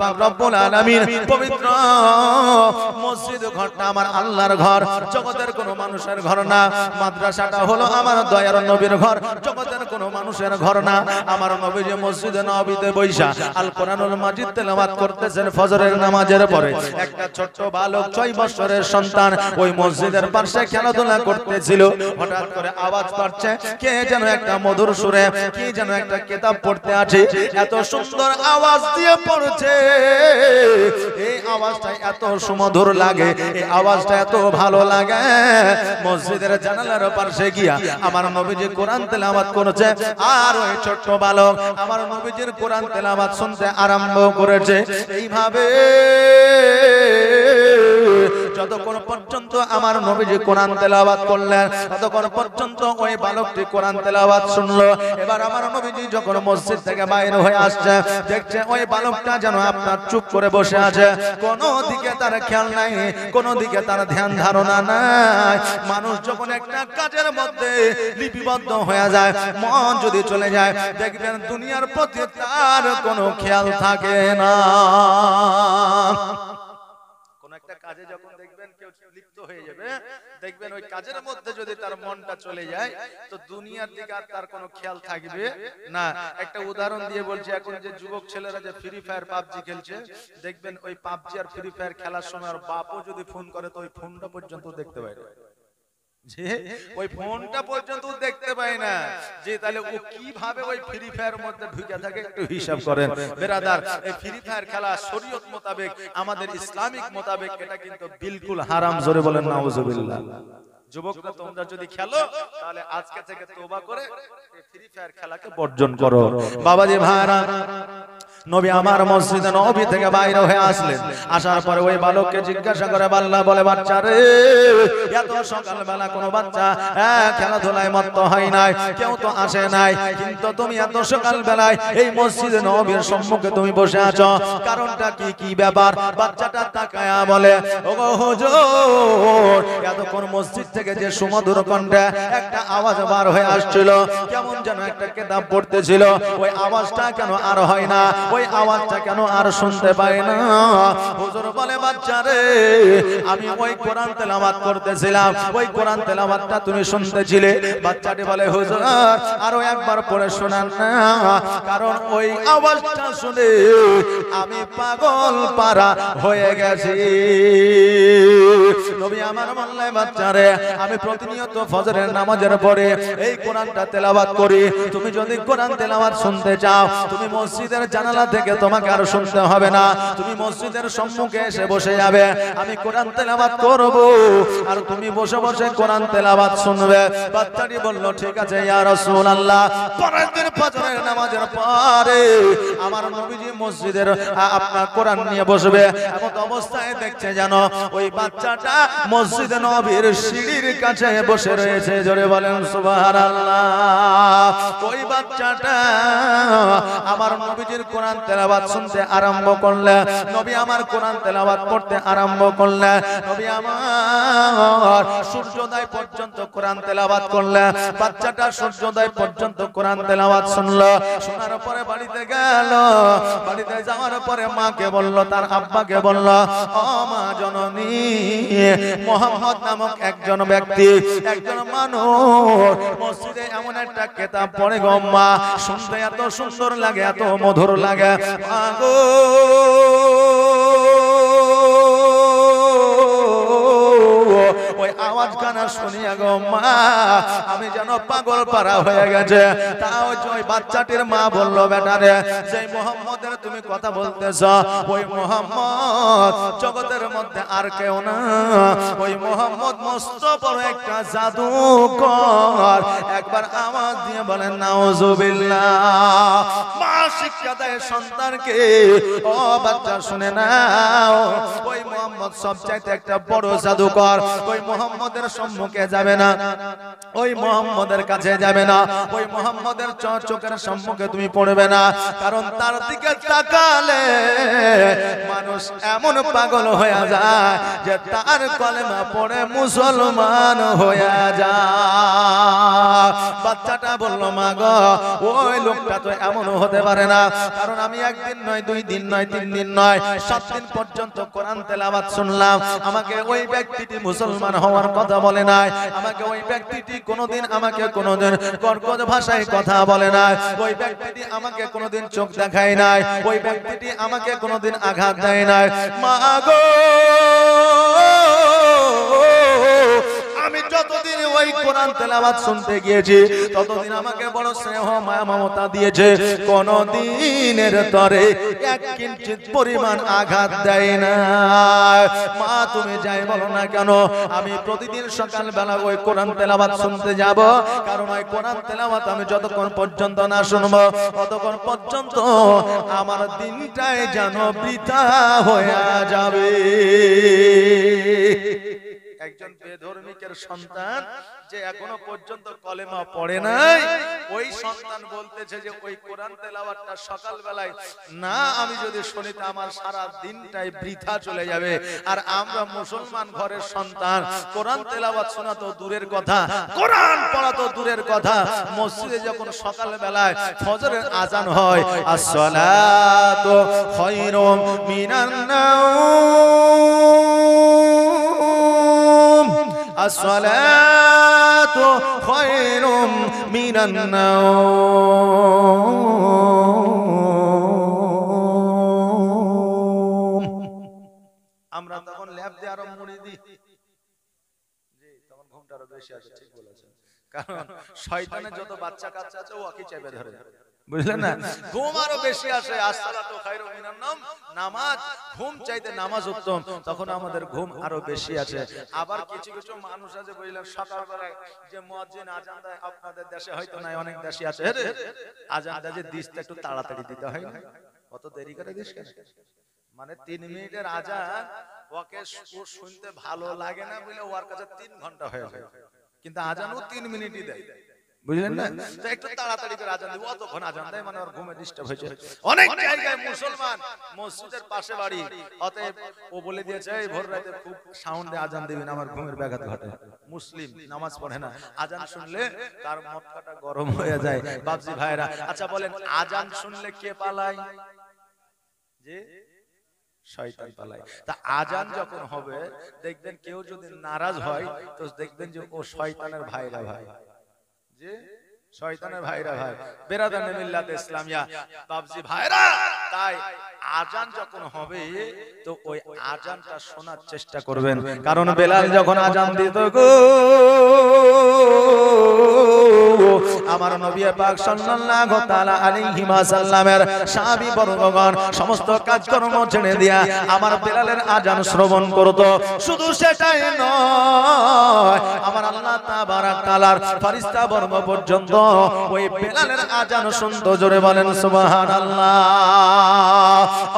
পাক রব্বুল আলামিন পবিত্র মসজিদ ঘরটা আমার আল্লাহর ঘর, জগতের কোনো মানুষের ঘর না। মাদ্রাসাটা হলো আমার দয়ার নবীর ঘর, জগতের কোনো মানুষের ঘর না। আমার নবী যে মসজিদে নববীতে বৈশা আল কোরআনুল মাজিদ তেলাওয়াত করতেছেন ফজরের নামাজের পরে, একটা ছোট্ট বালক 6 বছরের সন্তান ওই মসজিদের পাশে খেলাধুলা করতেছিল। হঠাৎ করে আওয়াজ পাচ্ছে, কে যেন একটা মধুর সুরে কি যেন একটা কিতাব পড়তে আছে, এত সুন্দর আওয়াজ দিয়ে পড়ছে, এই আওয়াজটা এত সুমধুর লাগে, এই আওয়াজটা এত ভালো লাগে। মসজিদের জানালার পাশে গিয়া আমার নবীজি কোরআন তেলাওয়াত করেছে, আর ওই ছোট্ট বালক আমার নবীজির কোরআন তেলাওয়াত শুনতে আরম্ভ করেছে। এইভাবে যতক্ষণ পর্যন্ত আমার নবীজি কোরআন তেলাওয়াত করলেন, ততক্ষণ পর্যন্ত ওই বালকটি কোরআন তেলাওয়াত শুনলো। এবার আমার নবীজি যখন মসজিদ থেকে বাইরে হয়ে আসছে, দেখছে ওই বালকটা যেন আপনার চুপ করে বসে আছে, কোনো দিকে তার খেয়াল নাই, কোনো দিকে তার ধ্যান ধারণা নাই। মানুষ যখন একটা কাজের মধ্যে লিপিবদ্ধ হয়ে যায়, মন যদি চলে যায়, দেখবেন দুনিয়ার প্রতি তার কোনো খেয়াল থাকে না। কোন একটা কাজে যখন দেখবেন কেউ লিপ্ত হয়ে যাবে, দেখবেন ওই কাজের মধ্যে যদি তার মনটা চলে যায়, তো দুনিয়ার দিকে আর তার কোনো খেয়াল থাকবে না। একটা উদাহরণ দিয়ে বলছি, এখন যে যুবক ছেলেরা যে ফ্রি ফায়ার পাবজি খেলছে, দেখবেন ওই পাবজি আর ফ্রি ফায়ার খেলার সময় আর বাপও যদি ফোন করে তো ওই ফোনটা পর্যন্ত দেখতে পায় না, যে ওই ফোনটা পর্যন্ত দেখতে পায় না, যে তাহলে ও কিভাবে ওই ফ্রি ফায়ার মধ্যে ঢুকে থাকে একটু হিসাব করেন বেরাদার। এই ফ্রি ফায়ার খেলা শরীয়ত মোতাবেক, আমাদের ইসলামিক মোতাবেক এটা কিন্তু বিলকুল হারাম। জোরে বলেন নাউজুবিল্লাহ। যুবকরা তোমরা যদি খেলো, তাহলে আজকে থেকে তওবা করে এই ফ্রি ফায়ার খেলাকে বর্জন করো। বাবাজি ভাইরা, নবী আমার মসজিদে নববী থেকে বাইরে হয়ে আসলেন। আসার পরে ওই বালককে জিজ্ঞাসা করে, আল্লাহ বলে, বাচ্চা রে, এত সকালবেলা কোনো বাচ্চা খেলাধুলায় মত্ত হয় নাই, কেউ তো আসে নাই, কিন্তু তুমি এত সকালবেলায় এই মসজিদে নববীর সম্মুখে তুমি বসে আছো, কারণটা কি, কি ব্যাপার? বাচ্চাটা তাকায়া বলে, ওগো হুজুর, এতক্ষণ মসজিদ থেকে যে সুমধুর কণ্ঠে একটা আওয়াজ বার হয়ে আসছিল, কেমন যেন একটা কিতাব পড়তেছিল, ওই আওয়াজটা কেন আর হয় না, ওই আওয়াজটা কেন আর শুনতে পাই না? হুজুর বলে, বাচ্চা রে, আমি ওই কোরআন তেলাওয়াত করতেছিলাম, ওই কোরআন তেলাওয়াতটা তুমি শুনতেছিলে। বাচ্চাটি বলে, হুজুর আরো একবার পড়ে শোনান না, কারণ ওই আওয়াজটা শুনে আমি পাগল পারা হয়ে গেছি। নবী আমার বললেন, বাচ্চা রে, আমি প্রতিনিয়ত ফজরের নামাজের পরে এই কোরআনটা তেলাওয়াত করি, তুমি যদি কোরআন তেলাওয়াত শুনতে চাও, তুমি মসজিদের জানালা থেকে তোমাকে আর শুনতে হবে না, তুমি মসজিদের সম্মুখে এসে বসে যাবে, আমি কোরআন তেলাওয়াত করব, আর তুমি বসে বসে কোরআন তেলাওয়াত শুনবে। বাচ্চাটি বলল, ঠিক আছে ইয়া রাসূলুল্লাহ। পরের দিন ফজরের নামাজের পরে আমার নবীজি মসজিদের আপনার কোরআন নিয়ে বসবে, এমন অবস্থায় দেখছে যেন ওই বাচ্চাটা মসজিদে নববীর সিঁড়ির কাছে বসে রয়েছে। জোরে বলেন সুবহানাল্লাহ। ওই বাচ্চাটা আমার নবীজির কোরআন তেলাওয়াত শুনতে আরম্ভ করলেন, নবী আমার কোরআন তেলাওয়াত করতে আরম্ভ করলেন, নবী আমার সূর্যোদয় পর্যন্ত কোরআন তেলাওয়াত করলেন। বাচ্চাটা সূর্যোদয় পর্যন্ত কোরআন তেলাওয়াত শুনলো, শোনার পরে বাড়িতে গেল, বাড়িতে যাওয়ার পরে মাকে বলল, তার আব্বাকে বলল, ও মা জননী, মুহাম্মদ নামক একজন ব্যক্তি, একজন মানুষ মসজিদে এমন একটা কিতাব পড়ে গো মা, শুনতে এত সুন্দর লাগে, এত মধুর লাগে, আগো ওই আওয়াজ গানা শুনিয়া গো মা আমি যেন পাগল পারা হয়ে গেছে। তাও ওই বাচ্চাটির মা বলল, বেটা রে, যে মুহাম্মদের তুমি কথা বলতেছ, ওই মুহাম্মদ জগতের মধ্যে আর কেউ না, ওই মুহাম্মদ মস্ত বড় একটা জাদুকর। একবার আওয়াজ দিয়ে বলেন নাউজুবিল্লাহ। মা শিক্ষা দেয় সন্তানকে, ও বাচ্চা শুনে নাও, ওই মুহাম্মদ সবচাইতে একটা বড় জাদুকর, ওই মুহাম্মদের সম্মুখে যাবে না, ওই মুহাম্মদের কাছে যাবে না, ওই মুহাম্মদের চোখের সম্মুখে তুমি পড়বে না, কারণ তার দিকে তাকালে মানুষ মানুষ এমন পাগল হয়ে যায় যে তার কলেমা পড়ে মুসলমান হয়ে যায়। বাচ্চাটা বলল মা গো ওই লোকটা তো এমন হতে পারে না, কারণ আমি একদিন নয়, 2 দিন নয়, 3 দিন নয়, 7 দিন পর্যন্ত কোরআন তেলাওয়াত শুনলাম। আমাকে ওই ব্যক্তিটি মুসলমান হওয়ার কথা বলে নাই, আমাকে ওই ব্যক্তিটি কোনোদিন কর্কশ ভাষায় কথা বলে নাই, ওই ব্যক্তিটি আমাকে কোনোদিন চোখ দেখায় নাই, ওই ব্যক্তিটি আমাকে কোনোদিন আঘাত দেয় নাই। মা গো আমি যতদিন ওই কোরআন তেলাওয়াত শুনতে গিয়েছি ততদিন আমাকে বড় স্নেহ মায়া মমতা দিয়েছে, কোনদিনের তরে এক কিঞ্চিত পরিমাণ আঘাত দেয় না। মা তুমি যাই বলো না কেন আমি প্রতিদিন সকালবেলা ওই কোরআন তেলাওয়াত শুনতে যাব, কারণ ওই কোরআন তেলাওয়াত আমি যতক্ষণ পর্যন্ত না শুনবো ততক্ষণ পর্যন্ত আমার দিনটাই যেন বৃথা হয়ে যাবে। একজন বেধর্মিকের সন্তান যে এখনো পর্যন্ত কলেমা পড়ে নাই, ওই সন্তান বলতেছে যে ওই কোরআন তেলাওয়াতটা সকালবেলায় না আমি যদি শুনি তো আমার সারা দিনটাই বৃথা চলে যাবে। আর আমরা মুসলমান ঘরের সন্তান, কোরআন তেলাওয়াত শোনা তো দূরের কথা, কোরআন পড়া তো দূরের কথা, মসজিদে যখন সকালবেলায় ফজরের আজান হয় আসসালাতু খায়রুম মিনান নাওম, আসসালাতু খায়রুম মিনান নাওম। আমরা তখন ল্যাব দিয়ে আরো মুড়ি দিই, জি তখন ঘুমটা আরো বেশি আসে। ঠিক বলেছেন, কারণ শয়তানের যত বাচ্চা কাচ্চা আছে ও আকি চেপে ধরে, বুঝলেন না? ঘুম আরো বেশি আসে। আসসালাতু খায়রুম মিনান নাওম, নামাজ, ঘুম চাইতে নামাজ উত্তম, তখন আমাদের ঘুম আরো বেশি আছে। আবার কিছু কিছু মানুষ আছে বুঝলেন সকালবেলায় যে মুয়াজ্জিন আজান দেয়, আপনাদের দেশে হয়তো নাই, অনেক দেশে আছে, আজান দেয় যে দিসটা একটু তাড়াতাড়ি দিতে হয় না, কত দেরি করে দিস কেন? মানে 3 মিনিটের আজান ওকে শুনতে ভালো লাগে না বলে ওর কাছে 3 ঘন্টা হয়ে যায়, কিন্তু আজানও 3 মিনিটই দেয়, বুঝলেন না? তো একটু তাড়াতাড়ি করে আজান দিব, অতক্ষণ আজান দেয় মানে ওর ঘুমে ডিস্টার্ব হয়েছে। অনেক জায়গায় মুসলমান মসজিদের পাশে বাড়ি, অতএব ও বলে দিয়েছে এই ভোর রাতে খুব সাউন্ডে আজান দিবেন, আমার ঘুমের ব্যাঘাত ঘটে। মুসলিম নামাজ পড়ে না, আজান শুনলে তার মক্কাটা গরম হয়ে যায়। বাবজি ভাইরা আচ্ছা বলেন আজান শুনলে কে পালায়? যে শয়তান পালায়। তা আজান যখন হবে দেখবেন কেউ যদি নারাজ হয় তো দেখবেন যে ও শয়তানের ভাইরা ভাই, যে শয়তানের ভাইরা ভাই, বেরাদানে মিল্লাত ইসলামিয়া বাবজি ভাইরা। তাই আজান যখন হবে তো ওই আজানটা শোনার চেষ্টা করবেন, কারণ বেলাল যখন আজান দিত গো আমার নবী পাক সাল্লাল্লাহু তাআলা আলাইহি ওয়াসাল্লামের সাহাবী বর্গগণ সমস্ত কাজকর্ম ছেড়ে দিয়া আমার বেলালের আজান শ্রবণ করত। শুধু সেটাই নয়, আমার আল্লাহ তাবারাক তাআলার ফেরেশতা বর্গ পর্যন্ত ওই বেলালের আজান শুনতো। জোরে বলেন সুবহানাল্লাহ।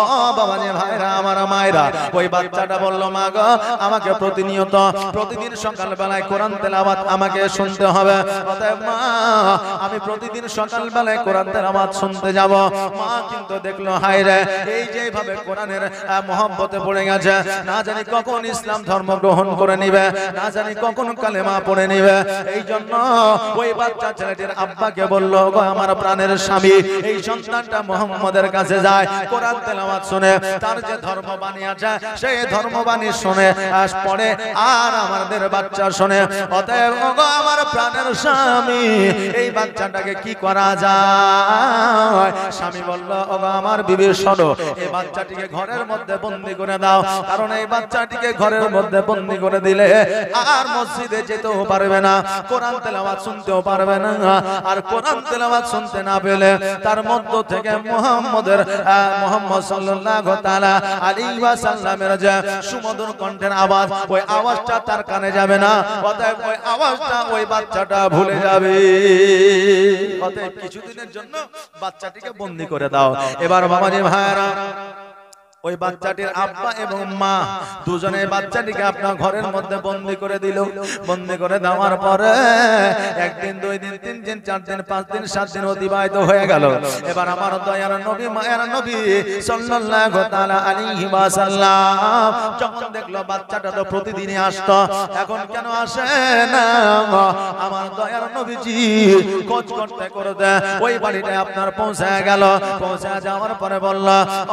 ও বাবাজি ভাইরা আমার মায়েরা, ওই বাচ্চাটা বলল মা গো আমাকে প্রতিদিন সকালবেলায় কোরআন তেলাওয়াত আমাকে শুনতে হবে, অতএব মা আমি প্রতিদিন সকালবেলায় কোরআন তেলাওয়াত শুনতে যাব। মা কিন্তু দেখলো হায় রে এই যেভাবে কোরআনের মহব্বতে পড়ে গেছে, না জানি কখন ইসলাম ধর্ম গ্রহণ করে নিবে, না জানি কখন কালেমা পড়ে নিবে। এই জন্য ওই বাচ্চা ছেলেটির আব্বাকে বলল গো আমার প্রাণের স্বামী এই সন্তানটা মুহাম্মদের কাছে যায়, কোরআন তেলাওয়াত শুনে তার যে ধর্মবাণী আছে সেই ধর্মবাণী শুনে পড়ে আর আমাদের বাচ্চা শুনে। অতএব গো আমার প্রাণের স্বামী এই বাচ্চাটাকে কি করা যায়? স্বামী বলল ওগো আমার বিবি শোনো, এই বাচ্চাটিকে ঘরের মধ্যে বন্দী করে দাও, কারণ এই বাচ্চাটিকে ঘরের মধ্যে বন্দী করে দিলে আর মসজিদে যেতেও পারবে না, কোরআন তেলাওয়াত শুনতেও পারবে না। আর কোরআন তেলাওয়াত শুনতে না পেলে তার মধ্য থেকে মুহাম্মদ সাল্লাল্লাহু তাআলা আলাইহি ওয়াসাল্লামের যে সুমধুর কণ্ঠের আওয়াজ, ওই আওয়াজটা তার কানে যাবে না। অতএব ওই আওয়াজটা ওই বাচ্চাটা ভুলে যাবে। অতএব কিছুদিনের জন্য বাচ্চাটিকে বন্দী করে দাও। এবার বাবাজি ভাইরা ওই বাচ্চাটির আব্বা এবং মা দুজনে বাচ্চাটিকে আপনার ঘরের মধ্যে বন্দী করে দিল। বন্দী করে দেওয়ার পরে একদিন, দুই দিন, তিন দিন, 4 দিন, 5 দিন, 7 দিন অতিবাহিত হয়ে গেল। এবার আমার দয়ার নবী, মায়ের নবী সাল্লাল্লাহু তাআলা আলাইহি ওয়াসাল্লাম যখন দেখলো বাচ্চাটা তো প্রতিদিনই আসতো, এখন কেন আসে না, আমার দয়ার নবীজি খোঁজ করতে করতে ওই বাড়িতে আপনার পৌঁছে গেল। পৌঁছে যাওয়ার পরে বলল,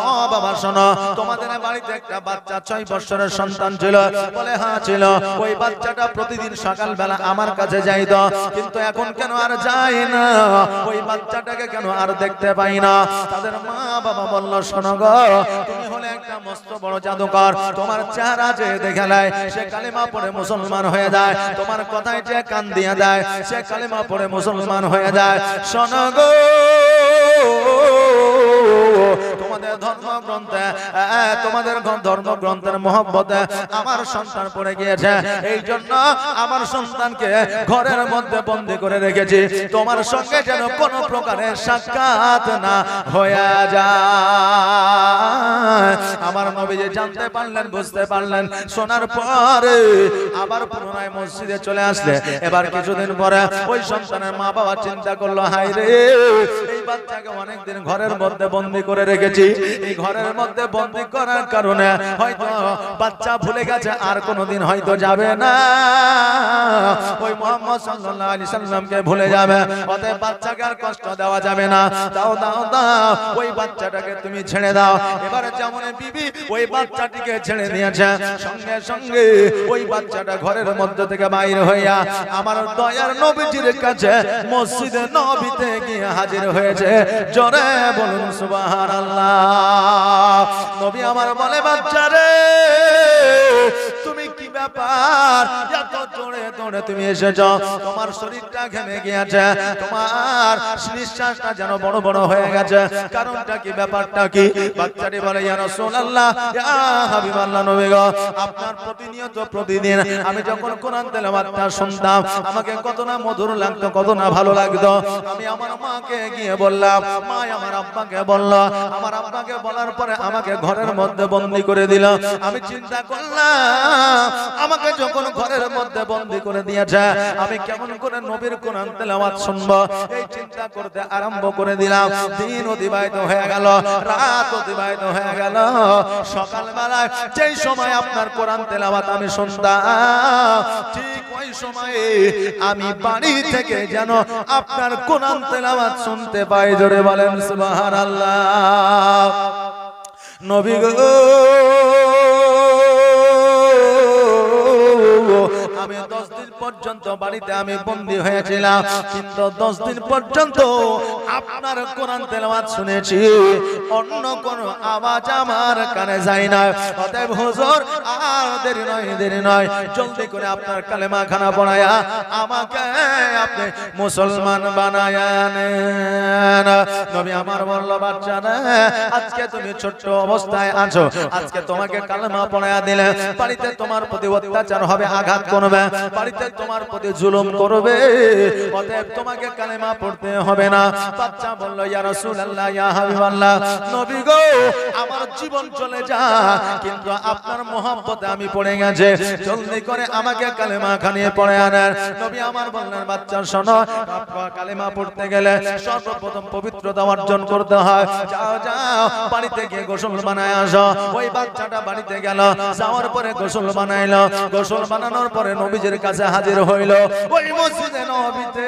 ও বাবা শোনো, তোমাদের বাড়িতে একটা বাচ্চা 6 বছরের সন্তান ছিল। বলে হ্যাঁ ছিল। ওই বাচ্চাটা প্রতিদিন সকালবেলা আমার কাছে যাইতো, কিন্তু এখন কেন আর যায় না, ওই বাচ্চাটাকে কেন আর দেখতে পাই না। তাদের মা বাবা বলল, শোনো গো, তুমি হলে একটা মস্ত বড় জাদুকর, তোমার চেহারা যে দেখে নেয় সে কালেমা পড়ে মুসলমান হয়ে যায়, তোমার কথায় যে কান দিয়ে দেয় সে কালেমা পড়ে মুসলমান হয়ে যায়। শোনো গো, তোমাদের ধর্মগ্রন্থে, তোমাদের ধর্মগ্রন্থের মহব্বতে আমার সন্তান পড়ে গিয়েছে, এই জন্য আমার সন্তানকে ঘরের মধ্যে বন্দী করে রেখেছি, তোমার সঙ্গে যেন কোনো প্রকারের সাক্ষাৎ না হয়ে যায়। আমার নবীজি জানতে পারলেন, বুঝতে পারলেন। শোনার পরে আবার পুনরায় মসজিদে চলে আসলে। এবার কিছুদিন পরে ওই সন্তানের মা বাবা চিন্তা করলো, হায় রে, এই বাচ্চাকে অনেকদিন ঘরের মধ্যে বন্দী করে রেখেছি, এই ঘরের মধ্যে বন্দী করার কারণে হয়তো বাচ্চা ভুলে গেছে, আর কোনোদিন হয়তো যাবে না ওই মুহাম্মদ সাল্লাল্লাহু আলাইহি সাল্লামকে ভুলে যাবে, অতএব বাচ্চাকে আর কষ্ট দেওয়া যাবে না। দাও দাও দাও, ওই বাচ্চাটাকে তুমি ছেড়ে দাও। এবারে যেমন বিবি ওই বাচ্চাটিকে ছেড়ে দিয়েছে, সঙ্গে সঙ্গে ওই বাচ্চাটা ঘরের মধ্যে থেকে বাইর হইয়া আমার দয়ার নবীজির কাছে মসজিদে নবীতে গিয়ে হাজির হয়েছে। জোরে বলুন সুবহানাল্লাহ। নবী আমার বলে, বাচ্চারে তুমি কি ব্যাপার, এত জোরে জোরে তুমি এসেছো, তোমার শরীরটা ঘেমে গিয়েছে, তোমার নিঃশ্বাসটা যেন বড় বড় হয়ে গেছে, কারণটা কি, ব্যাপারটা কি? বাচ্চাটি বলে, ইয়া রাসূলুল্লাহ, ইয়া হাবিবাল্লাহ, নবী গো, আপনার প্রতিনিয়ত প্রতিদিন আমি যখন কোরআন তেলাওয়াতটা শুনতাম আমাকে কত না মধুর লাগতো, কত না ভালো লাগতো। আমি আমার মাকে গিয়ে বললাম, মা আমার আব্বাকে বলল, আমার আব্বাকে বলার পরে আমাকে ঘরের মধ্যে বন্দী করে দিল। আমি চিন্তা করলাম, আমাকে যখন ঘরের মধ্যে বন্দী করে দিয়েছে, আমি কেমন করে নবীর কোরআন তেলাওয়াত শুনবো, এই চিন্তা করতে আরম্ভ করে দিলাম। দিন অতিবাহিত হয়ে গেল, রাত অতিবাহিত হয়ে গেল। সকালবেলায় যেই সময় আপনার কোরআন তেলাওয়াত আমি শুনতাম, ঠিক ওই সময়ে আমি বাড়ি থেকে যেন আপনার কোরআন তেলাওয়াত শুনতে পাই। জোরে বলেন সুবহানাল্লাহ। নবী গো, আমি 10 দিন পর্যন্ত বাড়িতে আমি বন্দী হয়েছিলাম, কিন্তু 10 দিন পর্যন্ত আপনার কোরআন তেলাওয়াত শুনেছি, অন্য কোন আওয়াজ আমার কানে যায় না। অতএব হুজুর, আর দেরি নয়, দেরি নয়, জলদি করে আপনার কালেমা খানা পড়ায়া আমাকে আপনি মুসলমান বানায়া নেন। নবী আমার বলল, বাচ্চা না, আজকে তুমি ছোট্ট অবস্থায় আছো, আজকে তোমাকে কালেমা পড়ায়া দিলে বাড়িতে তোমার প্রতি অত্যাচার হবে, আঘাত করবে, বাড়িতে তোমার প্রতি জুলুম করবে, অতএব তোমাকে কালেমা পড়তে হবে না। বাচ্চা বলল, ইয়া রাসূলুল্লাহ, ইয়া হাবিবাল্লাহ, নবী গো, আমার জীবন চলে যা, কিন্তু আপনার মহব্বতে আমি পড়ে গেছে, জলদি করে আমাকে কালেমা খানিয়ে পড়ে আনেন। নবী আমার বললেন, বাচ্চা শোনো, কালেমা পড়তে গেলে সর্বপ্রথম পবিত্রতা অর্জন করতে হয়। যাও যাও, বাড়িতে গিয়ে গোসল বানায় আসো। ওই বাচ্চাটা বাড়িতে গেল, যাওয়ার পরে গোসল বানাইলো, গোসল বানানোর পরে নবীজির কাছে হাজির হইল। ওই মসজিদে নবীতে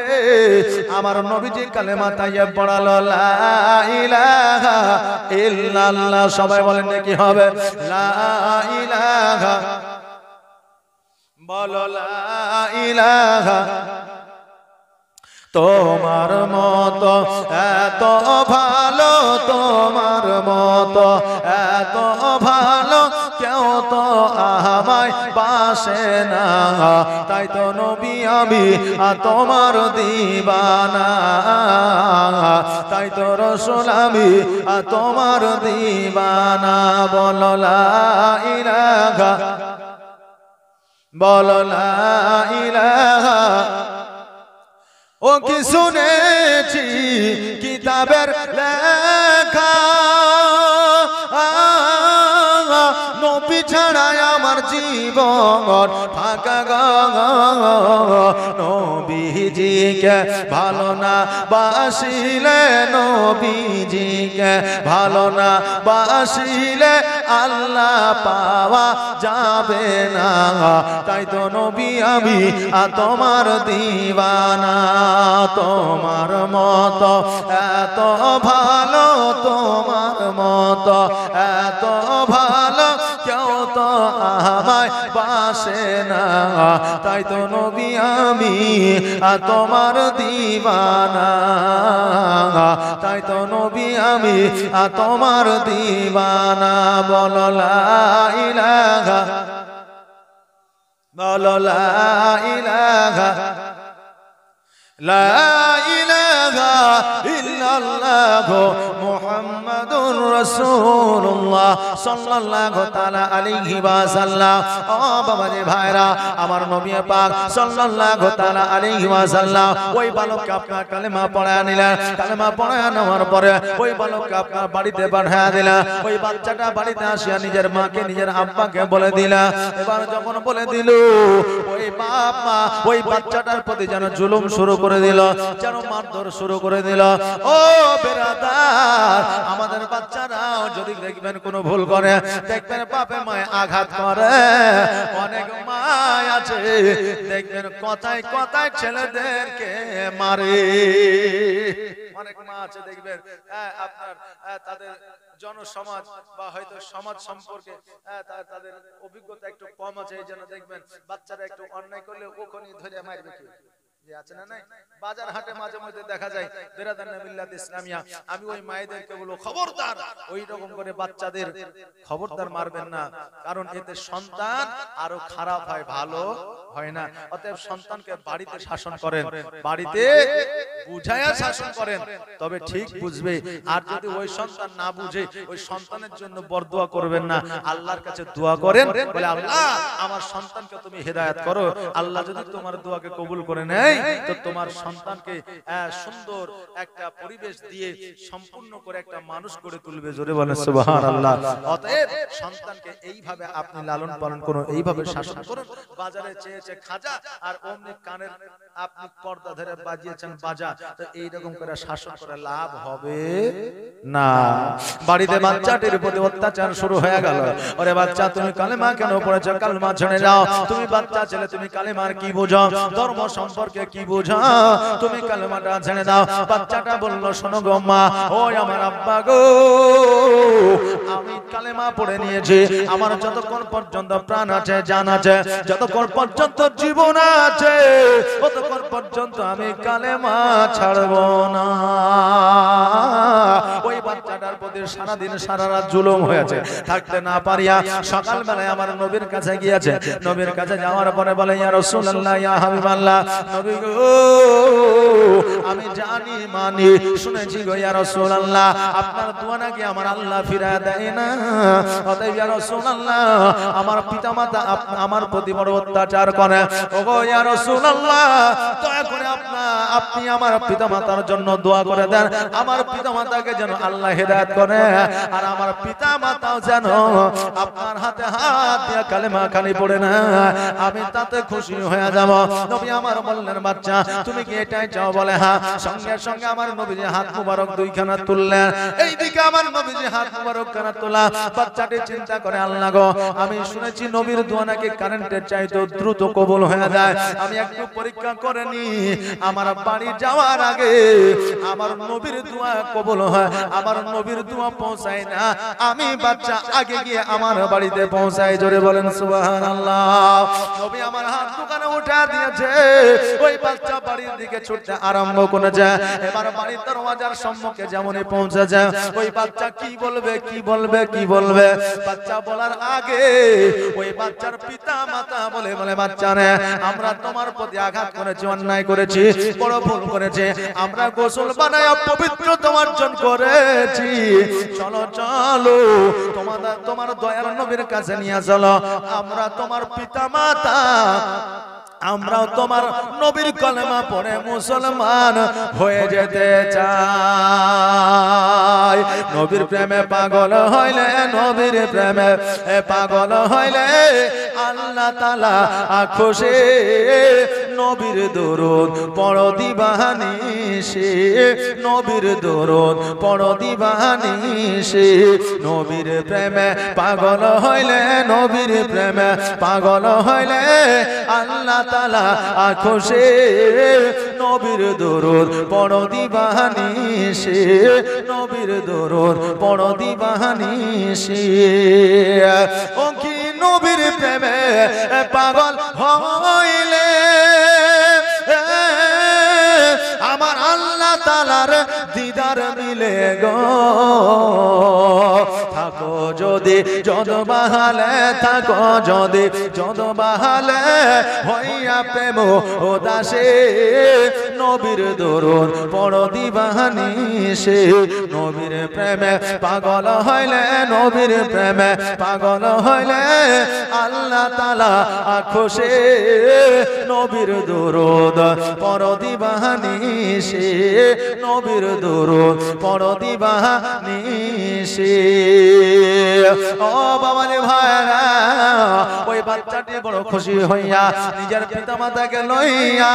আমার নবীজি কালেমা তাইয়্যিব পড়ালো, লা ইলাহা ইল্লাল্লাহ। সবাই বলেন কি হবে? লা ইলাহা, বলো লা ইলাহা। তোমার মতো এত ভালো, তোমার মতো এত ভালো কেউ তো আমায় বাসে না, তাই তো নবী আমি তোমার দিবানা, তাই তো রাসূল আমি তোমার দিবানা। বলো লা ইলাহা, বলো লা ইলাহা। ও কি শুনেছি কিতাবের লেখা, নবী ছাড়াই আমার জীবন ফাঁকা গো নবীজিকে ভালো না বাসিলে নবীজিকে ভালো না বাসিলে আল্লাহ পাওয়া যাবে না তাই তো নবী আমি তোমার দিওয়ানা তোমার মতো এত ভালো তোমার মতো এত ভালো কেউ তো আমায় বাসে না তাই তো নবী আমি তোমার দিওয়ানা তাই তো নবী আমি তোমার দিওয়ানা বলো লা ইলাহা বলো লা ইলাহা লা ইলাহা ইল্লাল্লাহ মুহাম্মাদুর রাসূলুল্লাহ সাল্লাল্লাহু তাআলা আলাইহি ওয়াসাল্লাম ও বাবাজি ভাইরা আমার নবী পাক সাল্লাল্লাহু তাআলা আলাইহি ওয়াসাল্লাম ওই বালককে আপনার কালেমা পড়ায়া নিলেন কালেমা পড়ায়া নেওয়ার পরে ওই বালককে আপনার বাড়িতে পাঠায়া দিলেন ওই বাচ্চাটা বাড়িতে আসিয়া নিজের মাকে নিজের আব্বাকে বলে দিলা এবার যখন বলে দিল ওই বাপ মা ওই বাচ্চাটার প্রতি যেন জুলুম শুরু করে দিল যেন মারধর শুরু করে দিল ও বেরাদার আমাদের বাচ্চারাও যদি দেখবেন কোনো ভুল করে দেখবেন বাপে মায়ে আঘাত করে অনেক মা আছে দেখবেন কথায় কথায় ছেলেদেরকে মারে অনেক মা আছে দেখবেন আপনার তাদের জনসমাজ বা হয়তো সমাজ সম্পর্কে তাদের অভিজ্ঞতা একটু কম আছে এই জন্য দেখবেন বাচ্চারা একটু অন্যায় করলে ওখানে ধরে মারবে কি যে আছে না নাই বাজার হাটে মাঝে মধ্যে দেখা যায় বেরাদার মিল্লাত ইসলামিয়া আমি ওই মায়েদেরকে বলবো খবরদার ওই রকম করে বাচ্চাদের খবরদার মারবেন না কারণ এতে সন্তান আরো খারাপ হয় ভালো হয় না অতএব সন্তানকে বাড়িতে শাসন করেন বাড়িতে বুঝায়া শাসন করেন তবে ঠিক বুঝবে আর যদি ওই সন্তান না বুঝে ওই সন্তানের জন্য বরদোয়া করবেন না আল্লাহর কাছে দোয়া করেন বলে আল্লাহ আমার সন্তানকে তুমি হেদায়েত করো আল্লাহ যদি তোমার দোয়াকে কবুল করে নেয় তো তোমার সন্তানকে সুন্দর একটা পরিবেশ দিয়ে সম্পূর্ণ করে একটা মানুষ করে তুলবে জোরে বলেন সুবহানাল্লাহ অতএব সন্তানকে এইভাবে আপনি লালন পালন করুন এইভাবে শাসন করুন বাজারে চেয়েছে খাজা আর অমনি কানের আপনি পর্দা ধরে বাজিয়েছেন বাজা তো এইরকম করে শাসন করে লাভ হবে না বাড়িতে বাচ্চাটির প্রতি অত্যাচার শুরু হয়ে গেল ওরে বাচ্চা তুমি কালেমা কেন পড়েছো কালেমা জেনে যাও তুমি বাচ্চা ছেলে তুমি কালেমার কি বুঝো ধর্ম সম্পর্কে কি বুঝো তুমি কালেমাটা জেনে দাও বাচ্চাটা বলল শোনো গো মা ওই আমার আব্বা গো আমি কালেমা পড়ে নিয়েছি আমার যতক্ষণ পর্যন্ত প্রাণ আছে জান আছে যতক্ষণ পর্যন্ত জীবন আছে ততক্ষণ পর্যন্ত আমি কালেমা ছাড়বো না ওই বাচ্চাটার প্রতি সারা দিন সারা রাত জুলুম হয়েছে থাকতে না পারিয়া সকাল বেলায় আমার নবীর কাছে গিয়েছে নবীর কাছে যাওয়ার পরে বলে ইয়া রাসূলুল্লাহ ইয়া হাবিবাল্লাহ নবী গো আমি জানি মানি শুনেছি গো ইয়া রাসূলুল্লাহ আপনার দোয়া নাকি আমার আল্লাহ ফিরায় দেয় না অতএব ইয়া রাসূলুল্লাহ আমার পিতামাতা আমার প্রতি বড় অত্যাচার করে ওগো ইয়া রাসূলুল্লাহ দয়া করে আপনি আমার পিতামাতার জন্য দোয়া করে দেন আমার পিতামাতাকে যেন আল্লাহ হেদায়েত করে আর আমার পিতামাতাও যেন আপনার হাতে হাত দিয়ে কালেমা খালি পড়ে না আমি তাতে খুশি হয়ে যাব নবী আমার বললেন বাচ্চা তুমি কি এটাই চাও বলে হ্যাঁ সঙ্গে সঙ্গে আমার নবীজি হাত মুবারক দুইখানা তুললেন এইদিকে আমার নবীজি হাত মুবারক খানা তোলা বাচ্চাটি চিন্তা করে আল্লাহ গো আমি শুনেছি নবীর দোয়া নাকি কারেন্টের চাইতে দ্রুত কবুল হয়ে যায় আমি একটু পরীক্ষা করে নি আমার বাড়ি যাওয়ার আগে আমার নবীর দোয়া কবুল হয় আমার নবীর দোয়া পৌঁছায় না আমি বাচ্চা আগে গিয়ে আমার বাড়িতে পৌঁছাই জোরে বলেন সুবহানাল্লাহ নবী আমার হাত দোকানে উঠা দিয়েছে ওই বাচ্চা বাড়ির দিকে ছুটতে আরম্ভ করেছে এবার বাড়ির দরওয়াজার সম্মুখে যেমনই পৌঁছেছে ওই বাচ্চা কি বলবে কি বলবে কি বলবে বাচ্চা বলার আগে ওই বাচ্চার পিতা মাতা বলে বলে বাচ্চা রে আমরা তোমার প্রতি আঘাত করেছি অন্যায় করেছি বড় ভুল করেছে আমরা গোসল বানায় পবিত্র তোমার জন্য করেছি চলো চলো তোমার দয়ার নবীর কাছে নিয়ে চলো আমরা তোমার পিতা মাতা আমরাও তোমার নবীর কলেমা পড়ে মুসলমান হয়ে যেতে চাই। নবীর প্রেমে পাগল হইলে, নবীর প্রেমে পাগল হইলে আল্লাহ তাআলা খুশি। নবীর দরুদ পড়ো দিবানিশি, নবীর দরুদ পড়ো দিবানিশি। নবীর প্রেমে পাগল হইলে, নবীর প্রেমে পাগল হইলে আল্লাহ তাআলা খুশি। নবীর দরুদ পড়ো দিবানিশি, নবীর দরুদ পড়ো দিবানিশি। ও কি নবীর প্রেমে পাগল হইলে আমার আল্লাহ তাআলার দিদার মিলে গো। থাকো যদি যদ বাহালে, থাকো যদি যদ বাহালে হইয়া প্রেম উদাসী। নবীর দরুদ পড়ো দিবানিশি, নবীর প্রেমে পাগল হইলে, নবীর প্রেমে পাগল হইলে আল্লাহ তাআলা খুশি। নবীর দরুদ পড়ো দিবানিশি, নবীর দরুদ পড়ো দিবানিশি। ও বাবা রে ভাইরা, ওই বাচ্চাটি বড় খুশি হইয়া নিজের পিতা মাতাকে লইয়া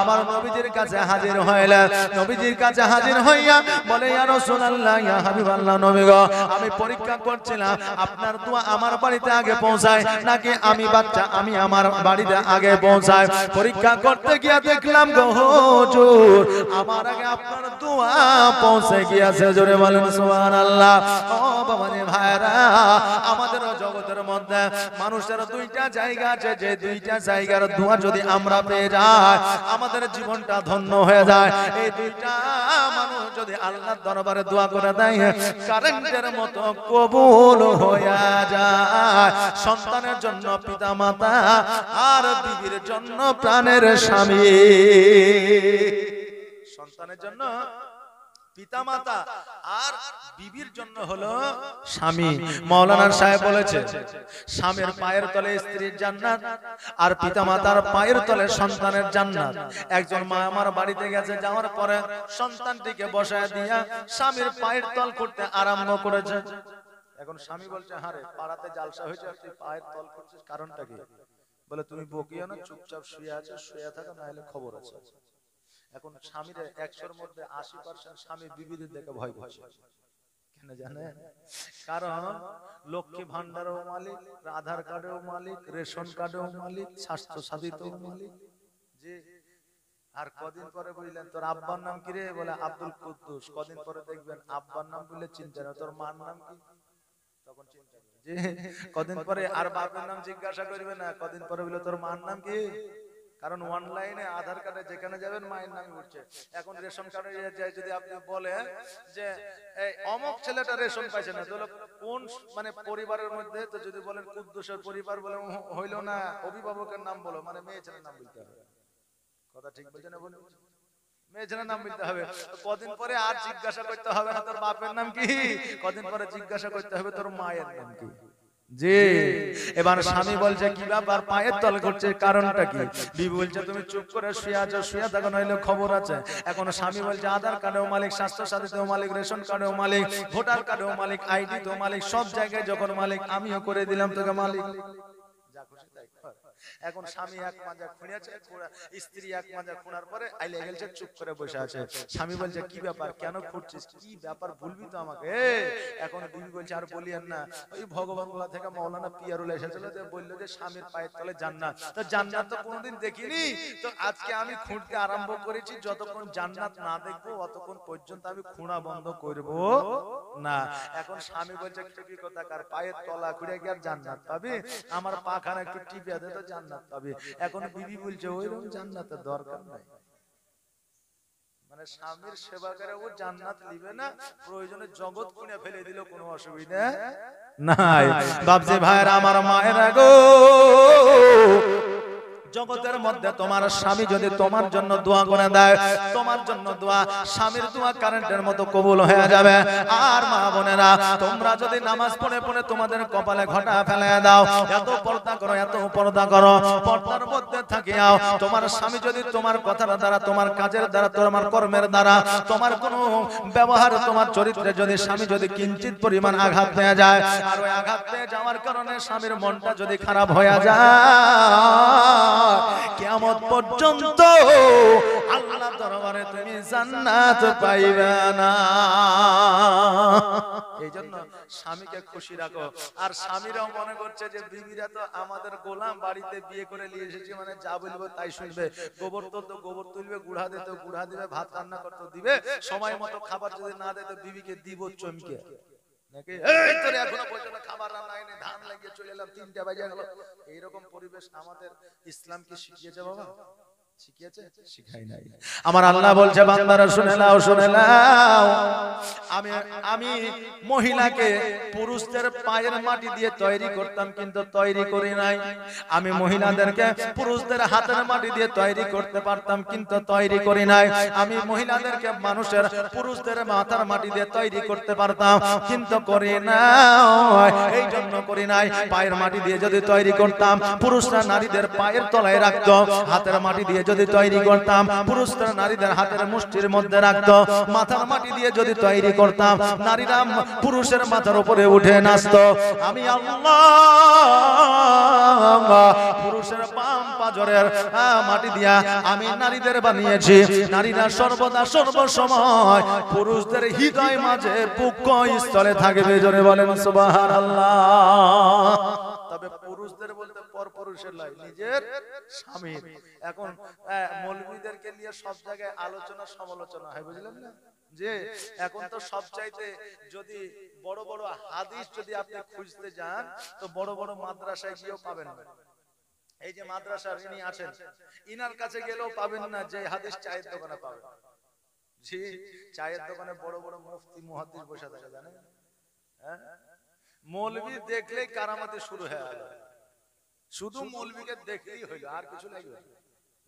আমার নবীজির কাছে হাজির হইলা। নবীজির কাছে হাজির হইয়া বলে, ইয়া রাসূলুল্লাহ, ইয়া হাবিবাল্লাহ, নবী গো, আমি পরীক্ষা করছিলাম আপনার দোয়া আমার বাড়িতে আগে পৌঁছায় নাকি আমি বাচ্চা আমি আমার বাড়িতে আগে পৌঁছায়। পরীক্ষা করতে গিয়া দেখলাম গো হুজুর আমার আগে আপনার দোয়া পৌঁছে গিয়েছে। জোরে বলেন সুবহানাল্লাহ। ও বাবা রে ভাইরা, আমাদের জগতের মধ্যে মানুষের দুইটা জায়গা আছে, যে দুইটা জায়গার দোয়া যদি আমরা পেয়ে যাই আমাদের জীবনটা ধন্য হয়ে যায়। এই দুইটা মানুষ যদি আল্লাহর দরবারে দোয়া করে দেয় কারেন্টের মতো কবুল হয়ে যায়। সন্তানের জন্য পিতা মাতা, আর বিবির জন্য প্রাণের স্বামী। সন্তানের জন্য পিতা মাতা আর বিবির জন্য হলো স্বামী। মাওলানা সাহেব বলেছে, স্বামীর পায়ের তলে স্ত্রীর জান্নাত, আর পিতা মাতার পায়ের তলে সন্তানের জান্নাত। একজন মা আমার বাড়িতে গেছে, যাওয়ার পরে সন্তানটিকে বসায় দিয়া স্বামীর পায়ের তল করতে আরম্ভ করেছে। এখন স্বামী বলছে, হারে পাড়াতে জালসা হয়েছে, তুই পায়ের তল করছিস, কারণটা কি? বলে, তুমি বকিও না, চুপচাপ শুয়ে আছো, শুয়ে থাকো, না হলে খবর আছে। এখন স্বামীর 100-র মধ্যে 80% স্বামী বিবিদের দেখে ভয় করছে। কেন জানেন? কারণ লক্ষ্মী ভান্ডারেও মালিক, আধার কার্ডেও মালিক, রেশন কার্ডেও মালিক, স্বাস্থ্য সাথীতেও মালিক। যে আর কদিন পরে বুঝলেন তোর আব্বার নাম কি রে? বলে আব্দুল কুদ্দুস। কদিন পরে দেখবেন আব্বার নাম বললে চিন্তা না, তোর মার নাম কি? তখন চিন্তা যে কদিন পরে আর বাবার নাম জিজ্ঞাসা করবে না, কদিন পরে বলে তোর মার নাম কি? কারণ অনলাইনে আধার কার্ডে যেখানে যাবেন মায়ের নামই উঠছে। এখন রেশন কার্ডে যদি আপনি বলেন যে এই অমুক ছেলেটা রেশন পাইছে না, তাহলে কোন মানে পরিবারের মধ্যে, তো যদি বলেন কুদ্দুসের পরিবার বলে হইলো না, অভিভাবকের নাম বলো, মানে মেয়ে ছেলের নাম বলতে হবে। কথা ঠিক বলছে না? বলুন, মেয়ে ছেলের নাম বলতে হবে। কদিন পরে আর জিজ্ঞাসা করতে হবে না তোর বাপের নাম কি, কদিন পরে জিজ্ঞাসা করতে হবে তোর মায়ের নাম কি। জি, এবার স্বামী বলছে কি ব্যাপার পায়ের তল করছে, কারণটা কি? বিবি বলছে তুমি চুপ করে শুয়ে আছো, শুয়ে থাকো, নইলে খবর আছে। এখন স্বামী বলছে আধার কার্ডেও মালিক, স্বাস্থ্য সাথীতেও মালিক, রেশন কার্ডেও মালিক, ভোটার কার্ডেও মালিক, আইডি তেও মালিক, সব জায়গায় যখন মালিক, আমিও করে দিলাম তোকে মালিক। যা খুশি তাই কর। এখন স্বামী এক মাজা খুঁড়েছে, স্ত্রী এক মাজা খোঁড়ার পরে আইলে গেলছে, চুপ করে বসে আছে। স্বামী বলছে কি ব্যাপার, কেন খুঁড়ছিস, কি ব্যাপার বলবি তো আমাকে। এখন বিবি বলছে আর বলিয়েন না, ওই ভগবান বলা থেকে মাওলানা পিয়ারুল এসেছিল, যে বললো যে স্বামীর পায়ের তলে জান্নাত। তো জান্নাত তো কোনোদিন দেখিনি, তো আজকে আমি খুঁড়তে আরম্ভ করেছি, যতক্ষণ জান্নাত না দেখবো অতক্ষণ পর্যন্ত আমি খুঁড়া বন্ধ করব না। এখন স্বামী বলছে কি কথা, কার পায়ের তলা খুঁড়ে গিয়ে জান্নাত পাবি, আমার পাখানা একটু টিপিয়া দে তো জান্নাত পাবি। এখন বিবি বলছে ওইরকম জান্নাতের দরকার নাই, মানে স্বামীর সেবা করে ও জান্নাত নিবে না, প্রয়োজনে জগৎ খুঁড়ে ফেলে দিল, কোনো অসুবিধা নাই। বাপজি ভাইরা আমার, মায়েরা গো, জগতের মধ্যে তোমার স্বামী যদি তোমার জন্য দোয়া করে দেয়, তোমার জন্য দোয়া, স্বামীর দোয়া কারেন্টের মতো কবুল হয়ে যাবে। আর মা বোনেরা, তোমরা যদি নামাজ পড়ে পড়ে তোমাদের কপালে ঘটা ফেলে দাও, এত পর্দা করো, এত পর্দা করো, পর্দার মধ্যে থাকিয়াও তোমার স্বামী যদি তোমার কথার দ্বারা, তোমার কাজের দ্বারা, তোমার কর্মের দ্বারা, তোমার কোনো ব্যবহার, তোমার চরিত্রে যদি স্বামী যদি কিঞ্চিত পরিমাণ আঘাত পেয়ে যায়, আর ওই আঘাত পেয়ে যাওয়ার কারণে স্বামীর মনটা যদি খারাপ হয়ে যায়, কিয়ামত পর্যন্ত আল্লাহর দরবারে তুমি জান্নাত পাইবে না। এইজন্য স্বামীকে খুশি রাখো। আর স্বামীরাও মনে করছে যে বিবিরা তো আমাদের গোলাম, বাড়িতে বিয়ে করে নিয়ে এসেছে মানে যা বলবো তাই শুনবে, গোবর তুলতো গোবর তুলবে, গুড়া দিত গুড়া দিবে, ভাত রান্না করতে দিবে, সময় মতো খাবার যদি না দেয় তো বিবিকে দিব চমকে নাকি, এই তোরে এখনো পর্যন্ত খাবার রান্না হয়নি, ধান লাগিয়ে চলে এলাম, 3টা বাজে গেল। এইরকম পরিবেশ আমাদের ইসলাম কি শিখিয়েছে বাবা? শিখিয়েছে? শিখাই নাই। আমার আল্লাহ বলছে বান্দারা শুনে নাও, শুনে নাও, আমি মহিলাকে পুরুষদের পায়ের মাটি দিয়ে তৈরি করতাম কিন্তু তৈরি করি নাই। আমি মহিলাদেরকে পুরুষদের হাতের মাটি দিয়ে তৈরি করতে পারতাম কিন্তু তৈরি করি নাই। আমি মহিলাদেরকে মানুষের পুরুষদের মাথার মাটি দিয়ে তৈরি করতে পারতাম কিন্তু করি না। এই জন্য করি নাই, পায়ের মাটি দিয়ে যদি তৈরি করতাম, পুরুষরা নারীদের পায়ের তলায় রাখতো, হাতের মাটি দিয়ে যদি তৈরি করতাম, পুরুষরা নারীদের হাতের মুষ্টির মধ্যে রাখতো, মাথার মাটি দিয়ে যদি তৈরি করতাম, নারীরা পুরুষের মাথার উপরে উঠে নাচতো। আমি আল্লাহ পুরুষের পাম পাজরের মাটি দিয়া আমি নারীদের বানিয়েছি। নারীরা সর্বদা সর্বসময় পুরুষদের হৃদয় মাঝে বুক স্থলে থাকবে। জোরে বলেন সুবহানাল্লাহ। তবে পুরুষদের বলতে পর পুরুষের লাই, নিজের স্বামীর। এখন মৌলবীদেরকে নিয়ে সব জায়গায় আলোচনা সমালোচনা হয়, বুঝলেন না? যে এখন তো সব চাইতে যদি বড় বড় হাদিস যদি আপনি খুঁজতে যান তো বড় বড় মাদ্রাসায় গিয়েও পাবেন না। এই যে মাদ্রাসার ইনি আছেন, ইনার কাছে গেলেও পাবেন না যে হাদিস চায়ের দোকানে পাবেন। জি, চায়ের দোকানে বড় বড় মুফতি মুহাদ্দিস বসে থাকে, জানেন? হ্যাঁ, মৌলবী দেখলেই কারামাতে শুরু হয়ে গেল। শুধু মৌলবীকে দেখলেই হইল, আর কিছু লাগবে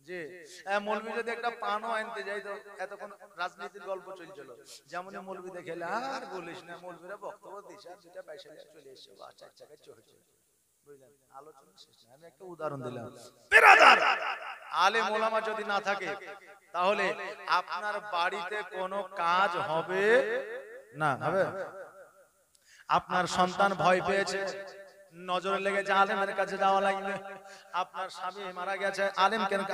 যে মৌলবী যদি একটা পানও আনতে যাই তো এতক্ষণ রাজনীতির গল্প চলছিল, যেমন মৌলবী দেখে আর বলিস না, মৌলবীরা বক্তব্য দিচ্ছে আর দুটা পয়সা চলে এসছে, চার চাকায় চলছে, বুঝলেন? আলোচনা শেষ না, আমি একটা উদাহরণ দিলাম। বিরাদার, আলেম ওলামা যদি না থাকে তাহলে আপনার বাড়িতে কোনো কাজ হবে না। হবে? আপনার সন্তান ভয় পেয়েছে, নজরে লেগেছে, আলেমের কাছে যাওয়া লাগবে। আপনার স্বামী মারা গেছে,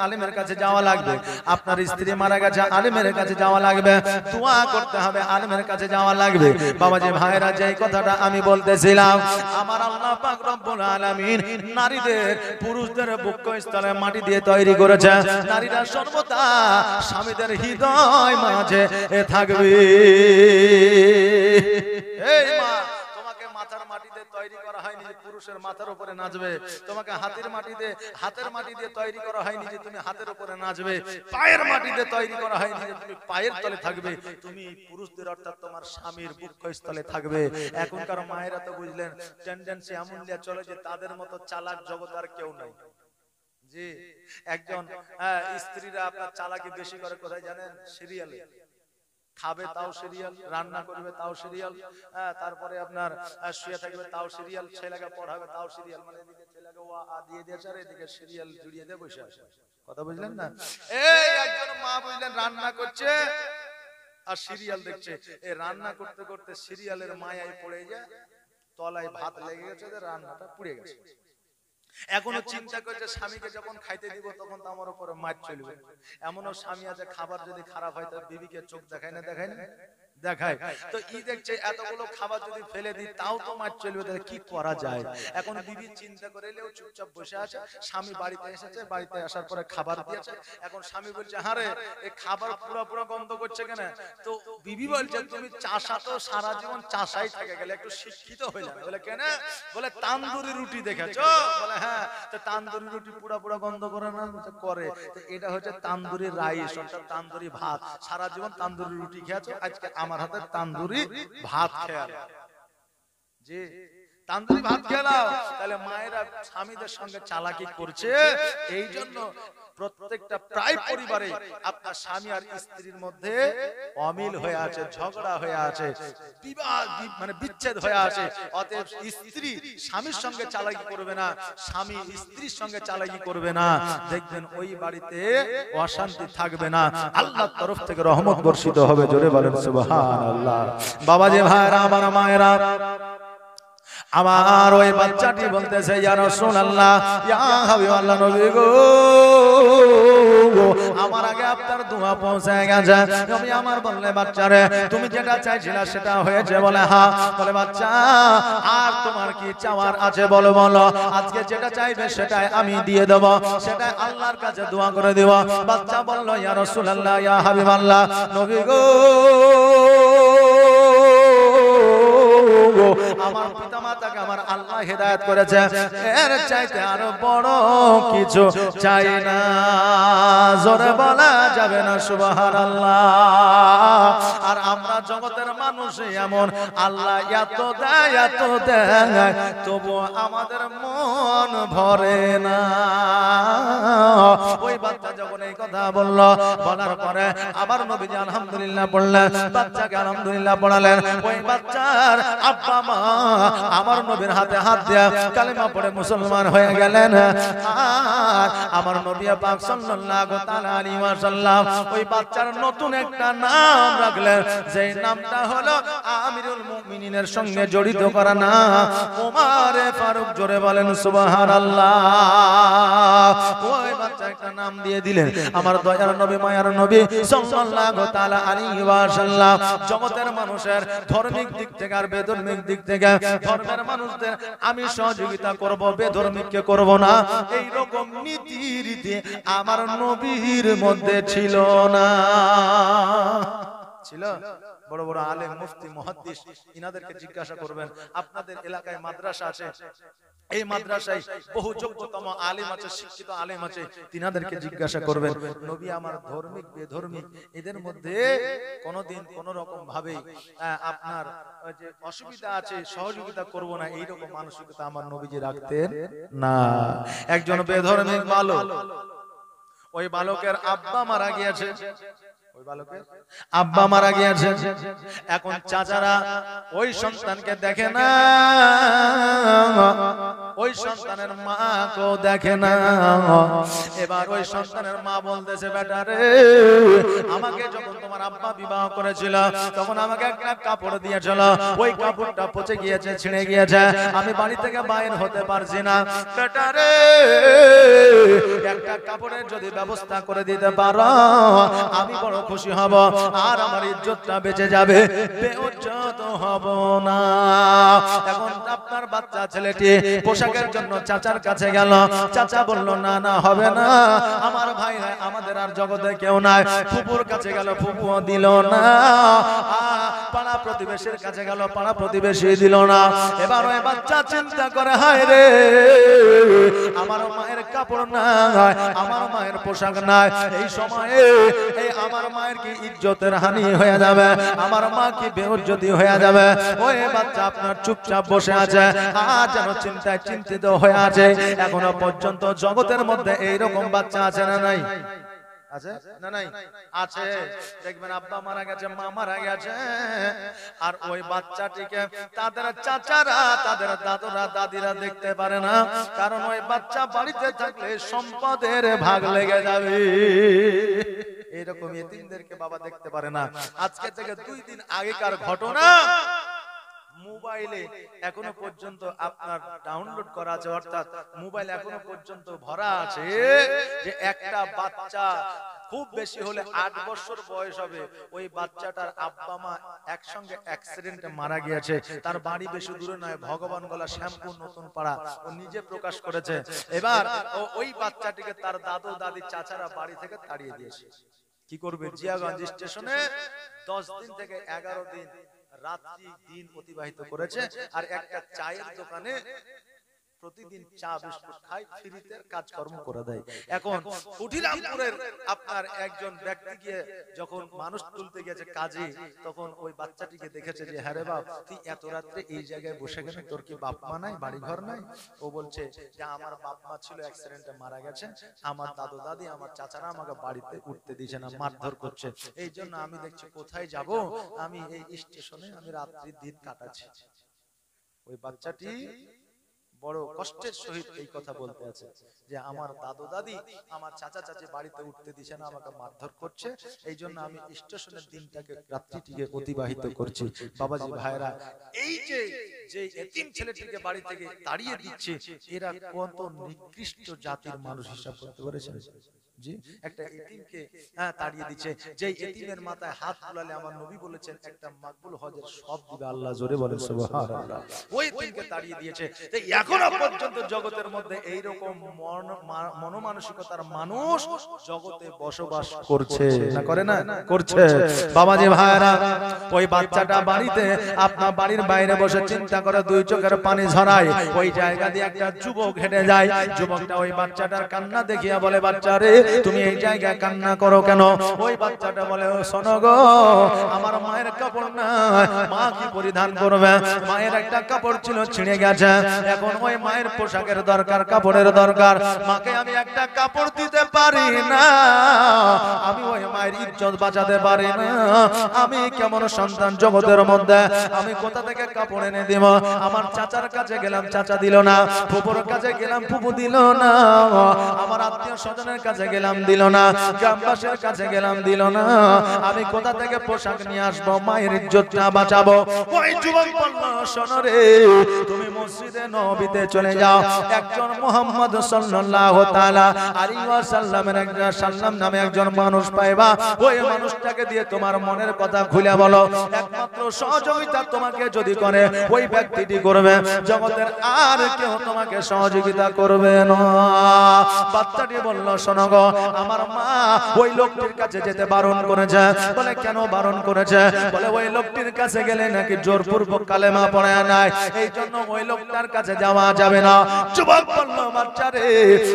আলেমের কাছে যাওয়া লাগবে। আপনার স্ত্রী মারা গেছে, আলেমের কাছে যাওয়া লাগবে। দোয়া করতে হবে, আলেমের কাছে যাওয়া লাগবে। বাবাজি ভাইরা, যে কথাটা আমি বলতেছিলাম, আমার আল্লাহ পাক রব্বুল আলামিন নারীদের পুরুষদের বক্ষস্থলে মাটি দিয়ে তৈরি করেছে। নারীরা সর্বদা স্বামীদের হৃদয় মাঝে থাকবে। এই মা, মাথার মাটি দিয়ে তৈরি করা হয়নি যে পুরুষের মাথার উপরে নাচবে। তোমাকে হাতের মাটি দিয়ে তৈরি করা হয়নি যে তুমি হাতের উপরে নাচবে। পায়ের মাটি দিয়ে তৈরি করা হয়নি যে তুমি পায়ের তলে থাকবে। তুমি পুরুষদের অর্থাৎ তোমার স্বামীর বক্ষস্থলে থাকবে। এখনকার মায়েরা তো বুঝলেন টেন্ডেন্সি এমন নিয়ে চলে যে তাদের মতো চালাক জগৎ আর কেউ নাই। জি, একজন স্ত্রীরা আপনার চালাকি বেশি করে কোথায় জানেন? সিরিয়ালে খাবে তাও সিরিয়াল, রান্না করবে তাও সিরিয়াল, তারপরে আপনার শুয়ে থাকবে তাও সিরিয়াল, ছেলেকে পড়াবে তাও সিরিয়াল। মানে এদিকে ছেলেকে ওয়া আ দিয়ে দিয়েছে আর এদিকে সিরিয়াল জুড়িয়ে দিয়ে বসে আছে। কথা বুঝলেন না? এই একজন মা বুঝলেন রান্না করছে আর সিরিয়াল দেখছে। এই রান্না করতে করতে সিরিয়ালের মায়ায় পড়ে যায়, তলায় ভাত লেগে গেছে, রান্নাটা পুড়ে গেছে। এখনো চিন্তা করছে স্বামীকে যখন খাইতে দিব তখন তো আমার উপরে মার চলবে। এমনও স্বামী আছে খাবার যদি খারাপ হয় তার বিবিকে চোখ দেখায় না, দেখায় না, দেখায়। তো ই দেখছে এতগুলো খাবার যদি ফেলে দিই তাও তো মার চলবে, তাহলে কি করা যায়? এখন বিবি চিন্তা করে এলেও চুপচাপ বসে আছে। স্বামী বাড়িতে এসেছে, বাড়িতে আসার পরে খাবার দিয়েছে। এখন স্বামী বলছে, হ্যাঁ রে, এই খাবার পুরো পুরো গন্ধ করছে কেন? তো বিবি বলছে, তুমি চাষা তো সারা জীবন চাষাই থেকে গেলে, একটু শিক্ষিত হয়ে যাবে। বলে কেন? বলে তান্দুরি রুটি দেখেছো? বলে হ্যাঁ। তো তান্দুরি রুটি পুরো পুরো গন্ধ করে না? করে। তো এটা হচ্ছে তান্দুরি রাইস, অর্থাৎ তান্দুরি ভাত। সারা জীবন তান্দুরি রুটি খেয়েছো, আজকে আমার হাতে তান্দুরি ভাত খেয়ে। জি, তান্দুরি ভাত খেলাও, তাহলে মায়েরা স্বামীদের সঙ্গে চালাকি করছে। এই জন্য প্রত্যেকটা প্রায় পরিবারে আপনার স্বামী আর স্ত্রীর মধ্যে অমিল হয়ে আছে, ঝগড়া হয়ে আছে, বিবাদ মানে বিচ্ছেদ হয়ে আছে। অতএব স্ত্রী স্বামীর সঙ্গে চালাকি করবে না, স্বামী স্ত্রীর সঙ্গে চালাকি করবে না, দেখবেন ওই বাড়িতে অশান্তি থাকবে না, আল্লাহর তরফ থেকে রহমত বর্ষিত হবে। জোরে বলেন সুবহানাল্লাহ। বাবাজি ভাইরা, আমার মায়েরা, আমার ওই বাচ্চাটি বলতেছে, ইয়া রাসূলুল্লাহ, ইয়া হাবিবাল্লাহ, নবী গো, আমার আগে আপনার দোয়া পৌঁছে গেছে। নবী আমার বললে, বাচ্চারে তুমি যেটা চাইছিলা সেটা হয়েছে? বলে হ্যাঁ। বলে বাচ্চা, আর তোমার কি চাওয়ার আছে বলো? বলো, আজকে যেটা চাইবে সেটাই আমি দিয়ে দেব, সেটাই আল্লাহর কাছে দোয়া করে দেব। বাচ্চা বলল, ইয়া রাসূলুল্লাহ, ইয়া হাবিবাল্লাহ, নবী গো, আমার পিতামাতাকে আমার আল্লাহ হেদায়েত করেছে, এর চাইতে আরো বড় কিছু চাই না। জোরে বলা যাবে না সুবহানাল্লাহ। আর আমরা জগতের মানুষ এমন, আল্লাহ এত দেয় এত দেয়, তবু আমাদের মন ভরে না। ওই বাচ্চা যখন এই কথা বলল, বলার পরে আবার নবীজি আলহামদুলিল্লাহ বললেন, বাচ্চাকে আলহামদুলিল্লাহ পড়ালেন। ওই বাচ্চার আব্বা মা আমার নবীর হাতে হাত দিয়ে কালেমা পড়ে মুসলমান হয়ে গেলেন। আর আমার নবী পাক সাল্লাল্লাহু তাআলা আলাইহি ওয়াসাল্লাম ওই বাচ্চার নতুন একটা নাম রাখলেন, যেই নামটা হলো আমিরুল মুমিনিনের সঙ্গে জড়িত করা নাম, ওমরে ফারুক। জোরে বলেন সুবহানাল্লাহ। ওই বাচ্চা একটা নাম দিয়ে দিলেন আমার দয়ার নবী, মায়ার নবী সাল্লাল্লাহু তাআলা আলাইহি ওয়াসাল্লাম। জগতের মানুষের ধার্মিক দিক থেকে আর বেধর্মিক দিক থেকে ধর্মের মানুষদের আমি সহযোগিতা করব, বেধর্মিককে করব না, এই রকম নীতি রীতি আমার নবীর মধ্যে ছিল না। ছিল? বড় বড় আলেম, মুফতি, মুহাদ্দিস, ইনাদেরকে জিজ্ঞাসা করবেন, আপনাদের এলাকায় মাদ্রাসা আছে, এই মাদ্রাসায় বহু যোগ্যতম আলেম আছে, শিক্ষিত আলেম আছে, তিনাদেরকে জিজ্ঞাসা করবেন, নবী আমার ধার্মিক বেধর্মিক এদের মধ্যে কোনদিন কোন রকম ভাবে আপনার যে অসুবিধা আছে সহযোগিতা করব না, এইরকম মানসিকতা আমার নবীজি রাখতেন না। একজন বেধর্মিক বালক, ওই বালকের আব্বা মারা গিয়েছে, ওই বালকের আব্বা মারা গিয়েছে। এখন চাচারা ওই সন্তানকে দেখে না, ওই সন্তানের মাকেও দেখে না। এবার ওই সন্তানের মা বলতেছে, বেটা রে, আমাকে যখন তোমার আব্বা বিবাহ করেছিল তখন আমাকে একটা কাপড় দিয়েছিল, ওই কাপড়টা পচে গিয়েছে, ছিঁড়ে গিয়েছে, আমি বাড়ি থেকে বাইরে হতে পারছি না। বেটা রে, একটা কাপড়ের যদি ব্যবস্থা করে দিতে পারো আমি বড় খুশি হব, আর আমার ইজ্জতটা বেঁচে যাবে, বেইজ্জত হব না। এখন আপনার বাচ্চা ছেলেটি পোশাকের জন্য চাচার কাছে গেল, চাচা বলল, না না, হবে না, আমার ভাই আমাদের আর জগতে কেউ নাই। ফুপুর কাছে গেল, ফুপুও দিল না। পাড়া প্রতিবেশীর কাছে গেল, পাড়া প্রতিবেশী দিল না। এবার ওই বাচ্চা চিন্তা করে, হায় রে, আমার মায়ের কাপড় নাই, আমার মায়ের পোশাক নাই, এই সময়ে এই আমার মায়ের কি ইজ্জতের হানি হয়ে যাবে, আমার মা কি বেইজ্জতি হয়ে যাবে। ওই বাচ্চা আপনার চুপচাপ বসে আছে, আর যেন চিন্তায় চিন্তিত হয়ে আছে। এখনো পর্যন্ত জগতের মধ্যে এইরকম বাচ্চা আছে না নাই? আছে না নাই? আছে। দেখবেন আব্বা মারা গেছে, মা মারা গেছে, আর ওই বাচ্চাটিকে তাদের চাচারা, তাদের দাদুরা, দাদিরা দেখতে পারে না, কারণ ওই বাচ্চা বাড়িতে থাকলে সম্পদের ভাগ লেগে যাবে। এরকম এতিমদেরকে বাবা দেখতে পারে না। আজকে থেকে 2 দিন আগেকার ঘটনা মোবাইলে এখনো পর্যন্ত আপনার ডাউনলোড করা আছে, অর্থাৎ মোবাইল এখনো পর্যন্ত ভরা আছে, যে একটা বাচ্চা খুব বেশি হলে 8 বছর বয়স হবে, ওই বাচ্চাটার আব্বা মা একসঙ্গে অ্যাক্সিডেন্টে মারা গিয়েছে। তার বাড়ি বেশি দূরে নয়, ভগবানগোলা, শ্যামপুর, নতুন পাড়া, ও নিজে প্রকাশ করেছে। এবার ওই বাচ্চাটিকে তার দাদু দাদি চাচারা বাড়ি থেকে তাড়িয়ে দিয়েছে। কি করবে? জিয়াগঞ্জ স্টেশনে 10 দিন থেকে 11 দিন রাত্রি দিন অতিবাহিত করেছে, আর একটা চায়ের দোকানে প্রতিদিন চা বিস্কুট খাই, ফ্রিতে কাজকর্ম করে দেয়। এখন কুঠিরামপুরের আপনার একজন ব্যক্তি গিয়ে যখন মানুষ তুলতে গেছে কাজে, তখন ওই বাচ্চাটিকে দেখেছে যে হ্যাঁ রে বাপ, তুই এত রাত্রে এই জায়গায় বসে গেছে, তোর কি বাপ মা নাই, বাড়ি ঘর নাই? ও বলছে যে আমার বাপ মা ছিল, অ্যাক্সিডেন্টে মারা গেছে, আমার দাদু দাদি আমার চাচারা আমাকে বাড়িতে উঠতে দিছে না, মারধর করছে, এই জন্য আমি দেখছি কোথায় যাব, আমি এই স্টেশনে আমি রাত্রি দিন কাটাচ্ছি। ওই বাচ্চাটি বড় কষ্টের সহিত এই কথা বলতে আছে যে আমার দাদু দাদি আমার চাচা চাচি বাড়িতে উঠতে দিছে না, আমাকে মারধর করছে, এই জন্য আমি স্টেশনের দিনটাকে রাত্রিটিকে অতিবাহিত করছি। বাবাজি ভাইরা, এই যে এতিম ছেলেটিকে বাড়ি থেকে তাড়িয়ে দিচ্ছে, এরা কত নিকৃষ্ট জাতির মানুষ হিসাব করতে পারেছেন? জি, একটা এতিমকে তাড়িয়ে দিচ্ছে, যে এতিমের মাথায় হাত বুলালে আমার নবী বলেছেন একটা মাকবুল হজের সব দিবে আল্লাহ। জোরে বলেন সুবহানাল্লাহ। ওই এতিমকে তাড়িয়ে দিয়েছে। এখনো পর্যন্ত জগতের মধ্যে এইরকম মনোমানসিকতার মানুষ জগতে বসবাস করছে না, করে না? করছে। বাবাজি ভাইরা, ওই বাচ্চাটা বাড়িতে আপনার বাড়ির বাইরে বসে চিন্তা করে দুই চোখের পানি ঝরায়, ওই জায়গা দিয়ে একটা যুবক হেঁটে যায়। যুবকটা ওই বাচ্চাটার কান্না দেখিয়া বলে, বাচ্চা রে, তুমি এই জায়গায় কান্না করো কেন? ওই বাচ্চাটা বলে, শোনো গো, আমার মায়ের কাপড় নাই, মা কি পরিধান করবে? মায়ের একটা কাপড় ছিল ছিঁড়ে গেছে, এখন ওই মায়ের পোশাকের দরকার, কাপড়ের দরকার, মাকে আমি একটা কাপড় দিতে পারি না, আমি ওই মায়ের ইজ্জত বাঁচাতে পারি না, আমি কেমন সন্তান জগতের মধ্যে, আমি কোথা থেকে কাপড় এনে দিব? আমার চাচার কাছে গেলাম, চাচা দিল না, ফুপুর কাছে গেলাম, ফুপু দিল না, আমার আত্মীয় স্বজনের কাছে গেলাম, দিল না, গ্রামবাসীর কাছে গেলাম, দিল না, আমি কোথা থেকে পোশাক নিয়ে আসবো, মায়ের ইজ্জতটা বাঁচাবো? ওই যুবক বলল, শোনো রে, তুমি মসজিদে নববীতে চলে যাও, একজন মুহাম্মদ সাল্লাল্লাহু তাআলা আলাইহি ওয়াসাল্লামের সাল্লাম নামে একজন মানুষ পাইবা, ওই মানুষটাকে দিয়ে তোমার মনের কথা খুলে বলো, একমাত্র সহযোগিতা তোমাকে যদি করে ওই ব্যক্তিটি করবে, জগতের আর কেউ তোমাকে সহযোগিতা করবে না। বাচ্চাটি বলল, শোনো গো, আমার মা ওই লোকটির কাছে যেতে বারণ করেছে। বলে, কেন বারণ করেছে? বলে, ওই লোকটির কাছে গেলে নাকি জোরপূর্বক কালেমা পড়ায় নাই, এই জন্য ওই লোকটার কাছে যাওয়া যাবে না। যুবক বলল, বাচ্চা রে,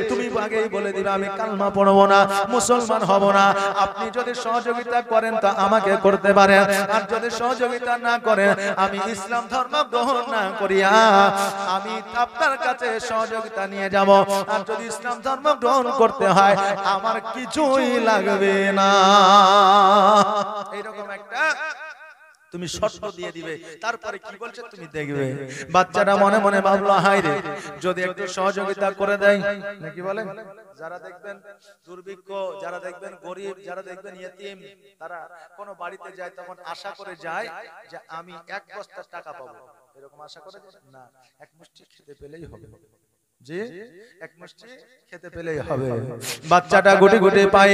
তুমি আগেই বলে দিবে আমি কালেমা পড়বো না, মুসলমান হব না। আপনি যদি সহযোগিতা করেন তা আমাকে করতে পারেন, আর যদি সহযোগিতা না করেন, আমি ইসলাম ধর্ম গ্রহণ না করিয়া আমি আপনার কাছে সহযোগিতা নিয়ে যাব, আর যদি ইসলাম ধর্ম গ্রহণ করতে হয় আমার কিছুই লাগবে না। এইরকম একটা তুমি শর্ত দিয়ে দিবে, তারপরে কি বলছে তুমি দেখবে। বাচ্চাটা মনে মনে ভাবলো, হায় রে, যদি একটু সহযোগিতা করে দেয়, নাকি বলে, যারা দেখবেন দুর্ভিক্ষ, যারা দেখবেন গরিব, যারা দেখবেন ইয়েতিম, তারা কোনো বাড়িতে যায় তখন আশা করে যায় যে আমি এক বস্তা টাকা পাবো, এরকম আশা করে না, এক মুষ্টি খেতে পেলেই হবে। জি, এক মুষ্টি খেতে পেলেই হবে। বাচ্চাটা গুটি গুটি পায়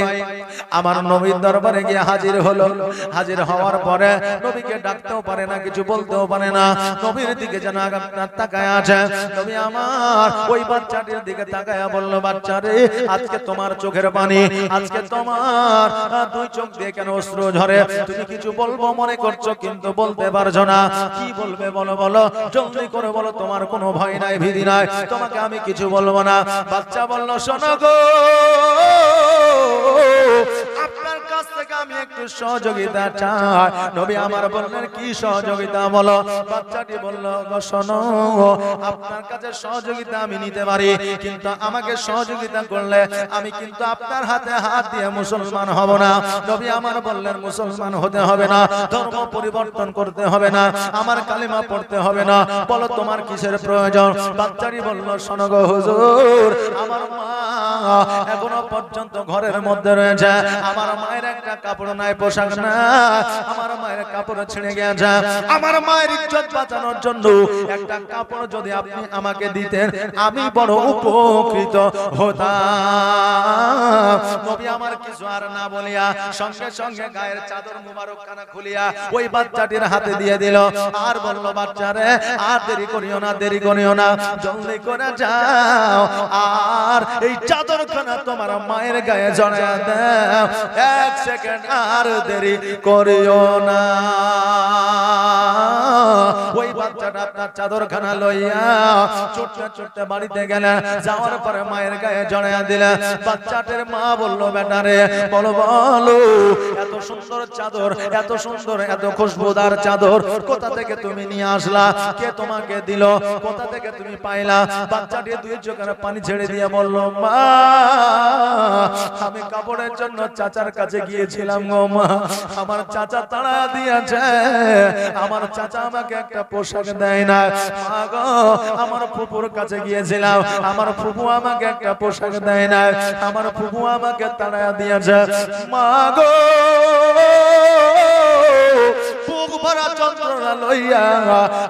আমার নবীর দরবারে গিয়ে হাজির হলো। হাজির হওয়ার পরে নবীকে ডাকতেও পারে না, কিছু বলতেও পারে না, নবীর দিকে যেন আপনার তাকায় আছে। নবী আমার ওই বাচ্চাটির দিকে তাকায়া বলল, বাচ্চা রে, আজকে তোমার চোখের পানি, আজকে তোমার দুই চোখ দিয়ে কেন অশ্রু ঝরে? তুমি কিছু বলবো মনে করছো কিন্তু বলতে পারছো না, কি বলবে বলো, বলো, জলদি করে বলো, তোমার কোনো ভয় নাই, ভীতি নাই, তোমাকে আমি কিছু বলবো না। বাচ্চা বলল, শোনো গো, আপনার কাছ থেকে আমি একটু সহযোগিতা চাই। নবী আমার বললেন, কি সহযোগিতা বলো? বাচ্চাটি বলল, শোনো, আপনার কাছে সহযোগিতা আমি নিতে পারি, কিন্তু আমাকে সহযোগিতা করলে আমি কিন্তু আপনার হাতে হাত দিয়ে মুসলমান হব না। নবী আমার বললেন, মুসলমান হতে হবে না, ধর্ম পরিবর্তন করতে হবে না, আমার কালিমা পড়তে হবে না, বলো তোমার কিসের প্রয়োজন? বাচ্চাটি বলল, শোনো গো হুজুর, আমার মা এখনো পর্যন্ত ঘরের মধ্যে রয়েছে, আমার মায়ের একটা কাপড় নাই, পোশাক না, আমার মায়ের কাপড় ছিঁড়ে গেছে, আমার মায়ের ইজ্জত বাঁচানোর জন্য একটা কাপড় যদি আপনি আমাকে দিতেন আমি বড় উপকৃত হতাম। নবী আমার কিছু আর না বলিয়া সঙ্গে সঙ্গে গায়ের চাদর মুবারক খানা খুলিয়া ওই বাচ্চাটির হাতে দিয়ে দিল, আর বলল, বাচ্চারে, আর দেরি করিও না, দেরি করিও না, জলদি করে যাও, আর এই চাদর চাদরখানা তোমার মায়ের গায়ে জড়ায়া দাও, এক সেকেন্ড আর দেরি করিও না। ওই বাচ্চাটা আপনার চাদরখানা লইয়া ছুটতে ছুটতে বাড়িতে গেলেন, যাওয়ার পরে মায়ের গায়ে জড়ায়া দিলেন। বাচ্চাটার মা বললো, বেটা রে বলো বলো, এত সুন্দর চাদর, এত সুন্দর এত খুশবুদার চাদর কোথা থেকে তুমি নিয়ে আসলা? কে তোমাকে দিল? কোথা থেকে তুমি পাইলা? বাচ্চাটি দুই চোখের পানি ছেড়ে দিয়ে বলল, মা আমি কাপড়ের জন্য চাচার কাছে গিয়েছিলাম গো মা, আমার চাচা তাড়া দিয়েছে, আমার চাচা আমাকে একটা পোশাক দেয় না। মা গো আমার ফুপুর কাছে গিয়েছিলাম, আমার ফুপু আমাকে একটা পোশাক দেয় না, আমার ফুপু আমাকে তাড়া দিয়েছে। মা গো বুক ভরা যন্ত্রণা লইয়া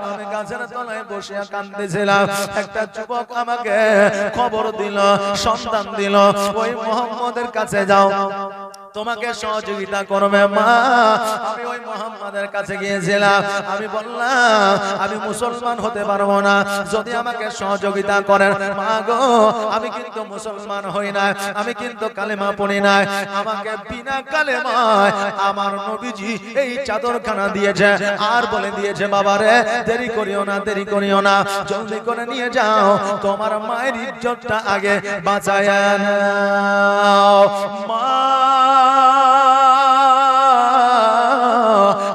আমি গাছের তলায় বসিয়া কাঁদতেছিলাম। একটা যুবক আমাকে খবর দিল, সন্ধান দিল, ওই মোহাম্মদের কাছে যাও, তোমাকে সহযোগিতা করবে। মা আমি ওই মোহাম্মদের কাছে গিয়েছিলাম, আমি বললাম আমি মুসলমান হতে পারবো না যদি আমাকে সহযোগিতা করেন। মা গো আমি কিন্তু মুসলমান হই না, আমি কিন্তু কালেমা পড়ি না, আমাকে বিনা কালেমায় আমার নবীজি এই চাদরখানা দিয়েছে, আর বলে দিয়েছে বাবা রে দেরি করিও না, দেরি করিও না, জলদি করে নিয়ে যাও, তোমার মায়ের ইজ্জতটা আগে বাঁচায়া নাও। মা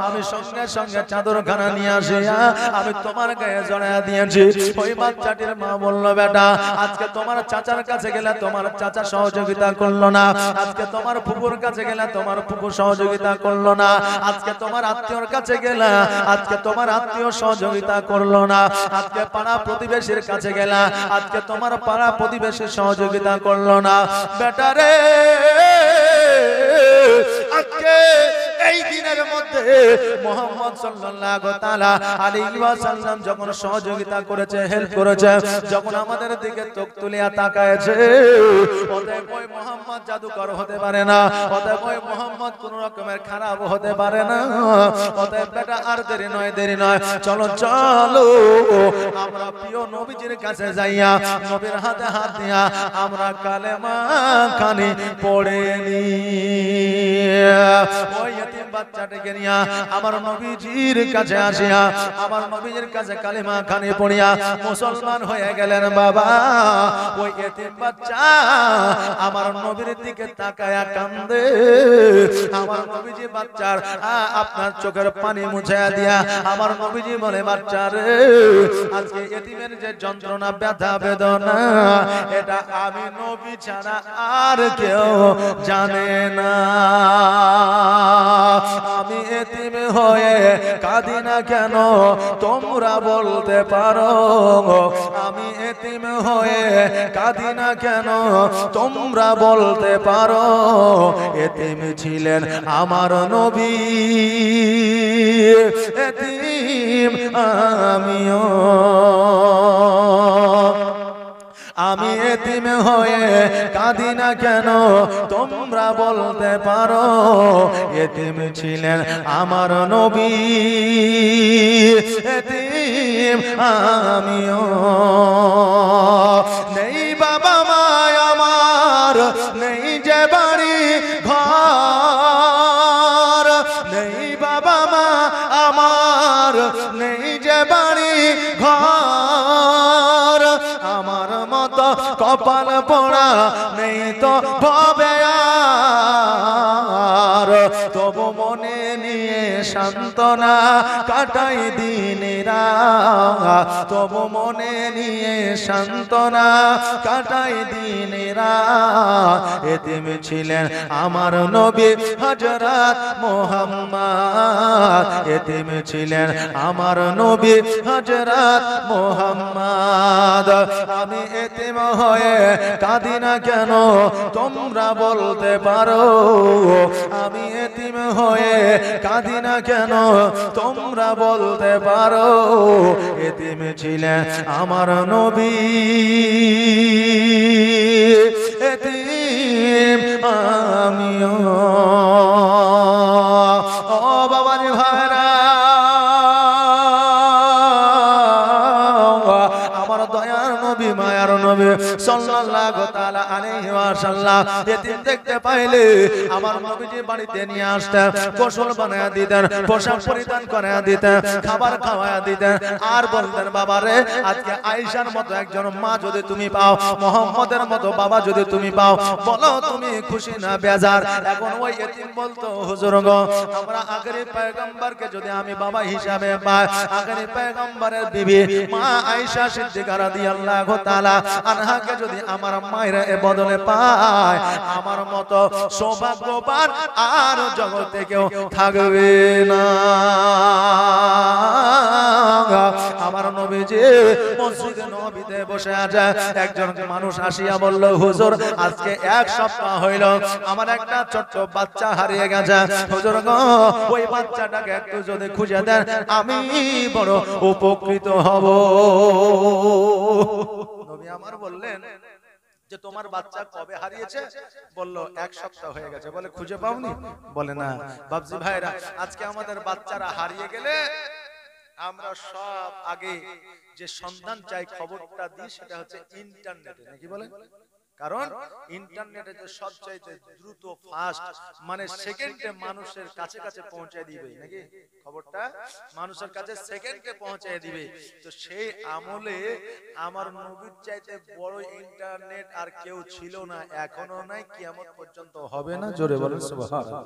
আমি সঙ্গে সঙ্গে চাদরখানা নিয়ে আসিয়া আমি তোমার গায়ে জড়াইয়া দিয়েছি। ওই বাচ্চাটির মা বলল, বেটা আজকে তোমার চাচার কাছে গেলে তোমার চাচা সহযোগিতা করলো না, আজকে তোমার ফুপুর কাছে গেলে তোমার ফুপু সহযোগিতা করলো না, আজকে তোমার আত্মীয়র কাছে গেলে আজকে তোমার আত্মীয় সহযোগিতা করলো না, আজকে পাড়া প্রতিবেশীর কাছে গেলে আজকে তোমার পাড়া প্রতিবেশী সহযোগিতা করলো না। বেটা রে আজকে এই দিনের মধ্যে মুহাম্মদ সাল্লাল্লাহু তাআলা আলাইহি ওয়াসাল্লাম যখন সহযোগিতা করেছে, হেল্প করেছে, যখন আমাদের দিকে চোখ তুলিয়া তাকায়ছে, অতএব ওই মুহাম্মদ জাদুকর হতে পারে না, অতএব ওই মুহাম্মদ কোন রকমের খারাপ হতে পারে না। অতএব বেটা আর দেরি নয়, দেরি নয়, চলো চলো আমরা প্রিয় নবীজির কাছে যাইয়া নবীর হাতে হাত দিয়া আমরা কালেমা খানি পড়ে নি। ওই ইতিম বাচ্চাটাকে নিয়া আমার নবীজির কাছে আসিয়া আমার নবীজির কাছে কালেমা খানি পড়িয়া মুসলমান হয়ে গেলেন বাবা। ওই ইতিম বাচ্চা আমার নবীর দিকে তাকায়া কান্দে, আমার নবীজি বাচ্চার আপনার চোখের পানি মুছায়া দিয়া আমার নবীজি বলে, বাচ্চা রে আজকে ইতিমের যে যন্ত্রণা ব্যথা বেদনা এটা আমি নবী ছাড়া আর কেউ জানে না। আমি এতিম হয়ে কাঁদি না কেন তোমরা বলতে পারো, আমি এতিম হয়ে কাঁদি না কেন তোমরা বলতে পারো। এতিম ছিলেন আমার নবী, এতিম আমিও, আমি এতিম হয়ে কাঁদি না কেন তোমরা বলতে পারো। এতিম ছিলেন আমার নবী, এতিম আমিও। নেই বাবা মা আমার, নেই যে বাড়ি ঘর, নেই বাবা মা আমার, নেই যে বাড়ি ঘর, আমার মতো কপাল পোড়া নেই তো ভবে আর, তবু মনে নিয়ে সান্ত্বনা কাটাই দিনেরা, তবু মনে নিয়ে সান্ত্বনা কাটাই দিনেরা। এতিম ছিলেন আমার নবী হযরত মুহাম্মদ, এতিম ছিলেন আমার নবী হযরত মুহাম্মদ। আমি এতিম হয়ে কাঁদি না কেন তোমরা বলতে পারো, আমি এতিম হয়ে কাঁদি না কেন তোমরা বলতে পারো। এতিম ছিলেন আমার নবী, এতিম আমিও। ও বাবাজি ভাইরা, আমার দয়ার নবী মায়া মায়ার নবী সাল্লাল্লাহু তাআলা আলাইহি ওয়াসাল্লাম এতিম দেখতে পাইলে আমার নবীজি বাড়িতে নিয়ে আসতেন, গোসল বানায়া দিতেন, পোশাক পরিধান করায়া দিতেন, খাবার খাওয়ায়া দিতেন, আর বলতেন বাবারে আজকে আয়েশার মতো একজন মা যদি তুমি পাও, মুহাম্মদের মতো বাবা যদি তুমি পাও, বলো তুমি খুশি না বেজার। এখন ওই এতিম বলতো হুজুর গো আমরা আখেরি পয়গম্বরকে যদি আমি বাবা হিসাবে পাই, আখেরি পয়গম্বরের বিবি মা আয়েশা সিদ্দিকা রাদিয়াল্লাহু তাআলা আনহাকে যদি আমার মায়ের বদলে পায়, আমার মতো সৌভাগ্যবান আর জগতে কেউ থাকবে না। আমার নবীজি মসজিদে নববীতে বসে আছে, একজন মানুষ আসিয়া বলল হুজুর আজকে এক সপ্তাহ হইল আমার একটা ছোট্ট বাচ্চা হারিয়ে গেছে, হুজুর গো ওই বাচ্চাটাকে একটু যদি খুঁজে দেন আমি বড় উপকৃত হব। নবী আমার বললেন যে তোমার বাচ্চা কবে হারিয়েছে? বলল এক সপ্তাহ হয়ে গেছে। বলে খুঁজে পাওনি? বলে না। বাবজি ভাইরা আজকে আমাদের বাচ্চারা হারিয়ে গেলে আমরা সব আগে যে সন্ধান চাই খবরটা দিই সেটা হচ্ছে ইন্টারনেটে, নাকি বলেন? কারণ ইন্টারনেটে যে সবচাইতে দ্রুত ফাস্ট মানে সেকেন্ডে মানুষের কাছে কাছে পৌঁছে দিবে, নাকি খবরটা মানুষের কাছে সেকেন্ডে পৌঁছে দিবে। তো সেই আমলে আমার নবীর চাইতে বড় ইন্টারনেট আর কেউ ছিল না, এখনো নাই, কিয়ামত পর্যন্ত হবে না। জোরে বলেন সুবহানাল্লাহ।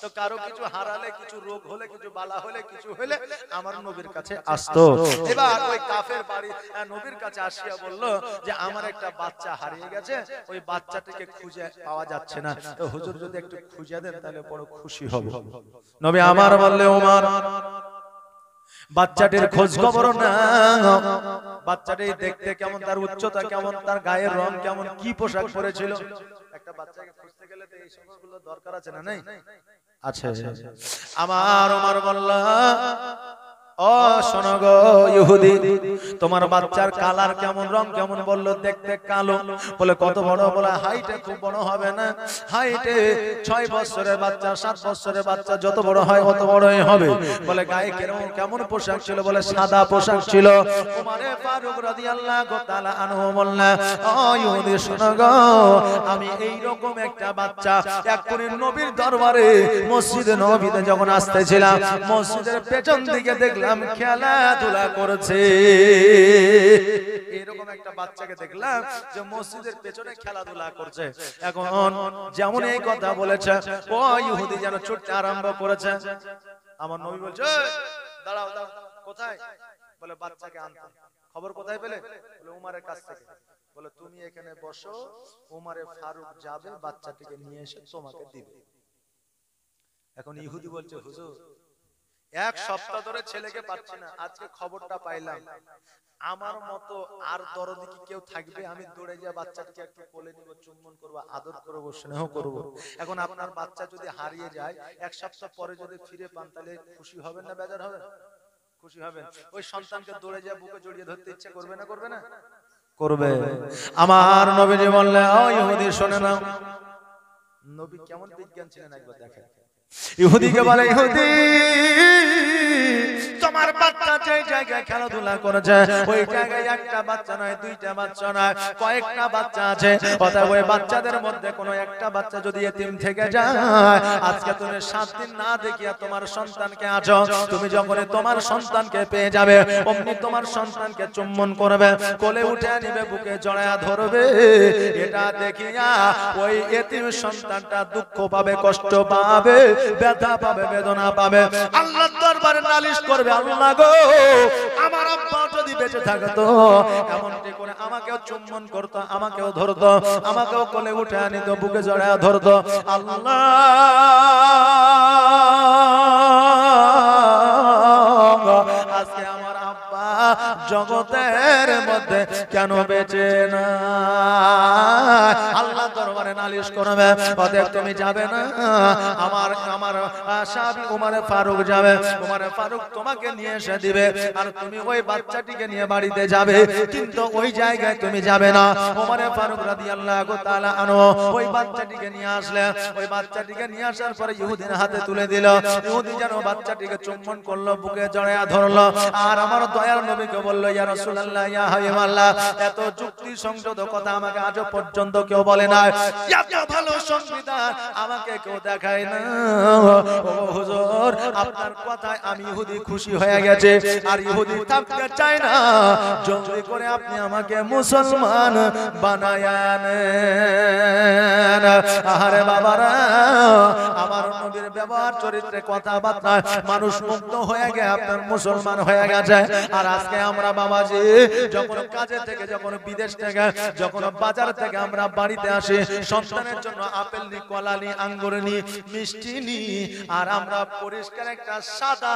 তো কারো কিছু হারালে, কিছু রোগ হলে, কিছু বালা হলে, কিছু হলে আমার নবীর কাছে আসতো। এবার ওই কাফের বাড়ি নবীর কাছে আসিয়া বলল যে আমার একটা বাচ্চা হারিয়ে গেছে, ওই বাচ্চাটাকে খুঁজে পাওয়া যাচ্ছে না, তো হুজুর যদি একটু খুঁজে দেন তাহলে বড় খুশি হব। নবী আমার বললে ওমর বাচ্চাটির খোঁজ খবর না, বাচ্চাটি দেখতে কেমন, তার উচ্চতা কেমন, তার গায়ের রং কেমন, কি পোশাক পরেছিল। একটা বাচ্চাকে খুঁজতে গেলে তো এই সবগুলো দরকার আছে না? নাই আছে। আমার ওমর বলল ও শোনো গো ইহুদি, তোমার বাচ্চার কালার কেমন, রং কেমন? বলল দেখতে কালো। বলে কত বড়? বলে হাইটে খুব বড় হবে না, হাইটে 6 বছরের বাচ্চা 7 বছরের বাচ্চা যত বড় হয় অত বড়ই হবে। বলে গায়ে কেমন পোশাক ছিল? বলে সাদা পোশাক ছিল। ওমরে ফারুক রাদিয়াল্লাহু তাআলা আনহু বললেন ও ইহুদি শোনো গো, আমি এই রকম একটা বাচ্চা এক্ষুনি নবীর দরবারে মসজিদে নববীতে যখন আসতেছিলাম, মসজিদের পেছন দিকে দেখলাম খেলাধুলা করছে। এরকম একটা বাচ্চাকে দেখলাম যে মসজিদের পেছনে খেলাধুলা করছে। এখন যেমন এই কথা বলেছে ও ইহুদি যেন ছুটতে আরম্ভ করেছে। আমার নবী বলছে দাঁড়াও দাঁড়াও, কোথায়? বলে বাচ্চাকে আনতে। খবর কোথায় পেলে? বলে উমারের কাছ থেকে। বলে তুমি এখানে বসো, উমারে ফারুক যাবে বাচ্চাটিকে নিয়ে এসে তোমাকে দিবে। এখন ইহুদি বলছে হুজুর এক সপ্তাহ ধরে ছেলেকে পাচ্ছি না, আজকে খবরটা পাইলাম, আমার মতো আর দরদি কি কেউ থাকবে? আমি দৌড়ে যা বাচ্চাটাকে একটু কোলে নিব, চুম্বন করব, আদর করব, স্নেহ করব। এখন আপনার বাচ্চা যদি হারিয়ে যায়, এক সপ্তাহ পরে যদি ফিরে পান, তাহলে খুশি হবেন না বেজার হবেন? খুশি হবেন। ওই সন্তানকে দৌড়ে যা বুকে জড়িয়ে ধরতে ইচ্ছে করবে না? করবে না? করবে। আমার নবীজি বললেন ও ইহুদি শোনে না। নবী কেমন বিজ্ঞান ছিলেন একবার দেখেন। ইহুদিকে বলে ইহুদি তোমার বাচ্চা যে জায়গায় খেলাধুলা করেছে ওই জায়গায় একটা বাচ্চা নয়, দুইটা বাচ্চা নয়, কয়েকটা বাচ্চা আছে। অতএব ওই বাচ্চাদের মধ্যে কোনো একটা বাচ্চা যদি এতিম থেকে যায়, আজকে তুমি 7 দিন না দেখিয়া তোমার সন্তানকে আছো, তুমি যখন তোমার সন্তানকে পেয়ে যাবে অমনি তোমার সন্তানকে চুম্বন করবে, কোলে উঠে নিবে, বুকে জড়ায়া ধরবে। এটা দেখিয়া ওই এতিম সন্তানটা দুঃখ পাবে, কষ্ট পাবে, ব্যথা পাবে, বেদনা পাবে, আল্লাহর দরবারে নালিশ করবে আল্লাহ গো আমার আব্বা যদি বেঁচে থাকতো এমনটি করে আমাকেও চুম্বন করতো, আমাকেও ধরতো, আমাকেও কোলে উঠে আনিত, বুকে জড়ায়া ধরতো। আল্লাহ আজকে আমার আব্বা জগতের মধ্যে কেন বেঁচে না? আল্লাহ দরবারে নালিশ করবে, অতএব তুমি যাবে না। আমার সাহাবী ওমর ফারুক যাবে, ওমর ফারুক তোমাকে নিয়ে এসে দিবে, আর তুমি ওই বাচ্চাটিকে নিয়ে বাড়িতে যাবে, কিন্তু ওই জায়গায় তুমি যাবে না। ওমর ফারুক রাদিয়াল্লাহু তাআলা আনহু ওই বাচ্চাটিকে নিয়ে আসলেন, ওই বাচ্চাটিকে নিয়ে আসার পরে ইহুদির হাতে তুলে দিল। ইহুদি যেন বাচ্চাটিকে চুম্বন করলো, বুকে জড়ায়া ধরলো, আর আমার দয়ার নবীকে বলল, ইয়া রাসূলুল্লাহ, ইয়া হাবিবাল্লাহ, এত যুক্তি সংযত কথা আমাকে আজ পর্যন্ত কেউ বলে না, এত ভালো সংবিধান আমাকে কেউ দেখায় না। ও হুজুর, আপনার কথায় আমি ইহুদি খুশি হয়ে গেছে, আর ইহুদি থাকতে চায় না, জলদি করে আপনি আমাকে মুসলমান বানায়া নেন। আরে বাবারা, আমার নবীর ব্যবহার চরিত্রে কথাবার্তা মানুষ মুগ্ধ হয়ে গিয়ে আপনার মুসলমান হয়ে গেছে। আর আজকে আমরা বাবাজি যখন কাজে থেকে, যখন বিদেশ থেকে, যখন বাজার থেকে আমরা বাড়িতে আসি, সন্তানের জন্য আপেল নি, কলা নি, আঙ্গুর নি, মিষ্টি নি, আর আমরা পরিষ্কার একটা সাদা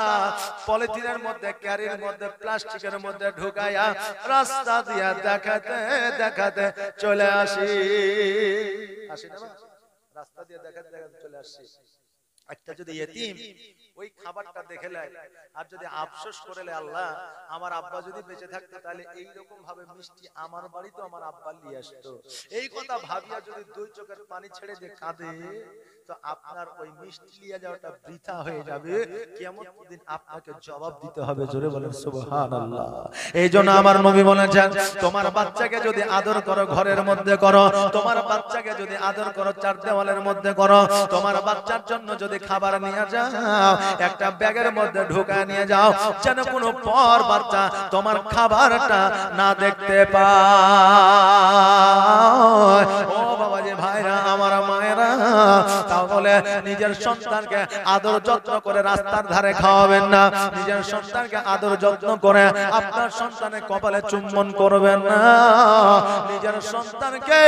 পলিথিনের মধ্যে, ক্যারির মধ্যে, প্লাস্টিকের মধ্যে ঢুকাইয়া রাস্তা দিয়া দেখাতে দেখাতে চলে আসি না, রাস্তা দিয়ে দেখাতে দেখাতে চলে আসছি। একটা যদি ইতিম ওই খাবারটা দেখে নেয়, আর যদি আফসোস করে লে, আল্লাহ আমার আব্বা যদি বেঁচে থাকতো তাহলে এইরকম ভাবে মিষ্টি আমার বাড়িতে আমার আব্বা নিয়ে আসতো, এই কথা ভাবিয়া যদি দুই চোখের পানি ছেড়ে দিয়ে কাঁদে, তো আপনার ওই মিষ্টি নিয়ে যাওয়াটা বৃথা হয়ে যাবে। কিয়ামতের দিন আপনাকে জবাব দিতে হবে। জোরে বলেন সুবহানাল্লাহ। এই জন্য আমার নবী বলেছেন, তোমার বাচ্চাকে যদি আদর করো ঘরের মধ্যে করো, তোমার বাচ্চাকে যদি আদর করো চার দেওয়ালের মধ্যে করো, তোমার বাচ্চার জন্য যদি খাবার নিয়ে যাও একটা ব্যাগের মধ্যে ঢুকায় নিয়ে যাও, যেন কোনো পর বাচ্চা তোমার খাবারটা না দেখতে পায়। ও বাবাজি, ভাইরা, আমার মায়েরা, তাহলে নিজের সন্তানকে আদর যত্ন করে রাস্তার ধারে খাওয়াবেন না, নিজের সন্তানকে আদর যত্ন করে আপনার সন্তানের কপালে চুম্বন করবেন না, নিজের সন্তানকে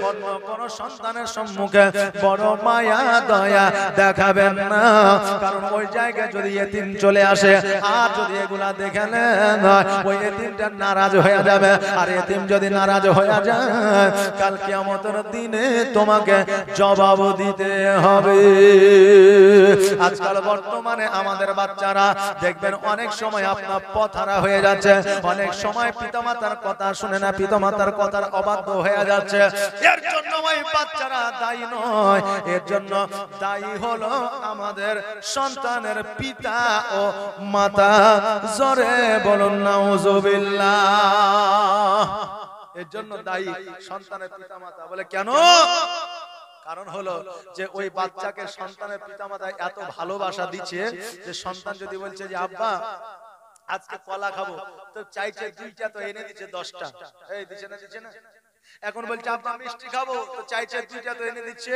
অন্য কোন সন্তানের সম্মুখে বড় মায়া দয়া দেখাবেন না, কারণ ওই জায়গায় যদি এতিম চলে আসে, আর যদি এগুলা দেখে নেন, ওই এতিমটা নারাজ হয়ে যাবে, আর এতিম যদি নারাজ হয়ে যায়, কাল কিয়ামতের দিনে তোমাকে জবাব দিতে হবে। আজকাল বর্তমানে আমাদের বাচ্চারা দেখবেন অনেক সময় আপনার পথহারা হয়ে যাচ্ছে, অনেক সময় পিতামাতার কথা শুনে না, পিতামাতার কথার অবাধ্য হয়ে যাচ্ছে। এর জন্য ওই বাচ্চারা দায়ী নয়, এর জন্য দায়ী হলো আমাদের সন্তানের পিতা ও মাতা। জোরে বলুন নাউজুবিল্লাহ। এর জন্য দায়ী সন্তানের পিতামাতা। বলে কেন? কারণ হলো যে ওই বাচ্চাকে সন্তানের পিতামাতা এত ভালোবাসা দিচ্ছে যে সন্তান যদি বলছে যে আব্বা আজকে কলা খাবো, তো চাইছে দুইটা, তো এনে দিচ্ছে 10টা। এই দিচ্ছে না, দিচ্ছে না? এখন বলছে আব্বা মিষ্টি খাবো, তো চাইছে দুইটা, তো এনে দিচ্ছে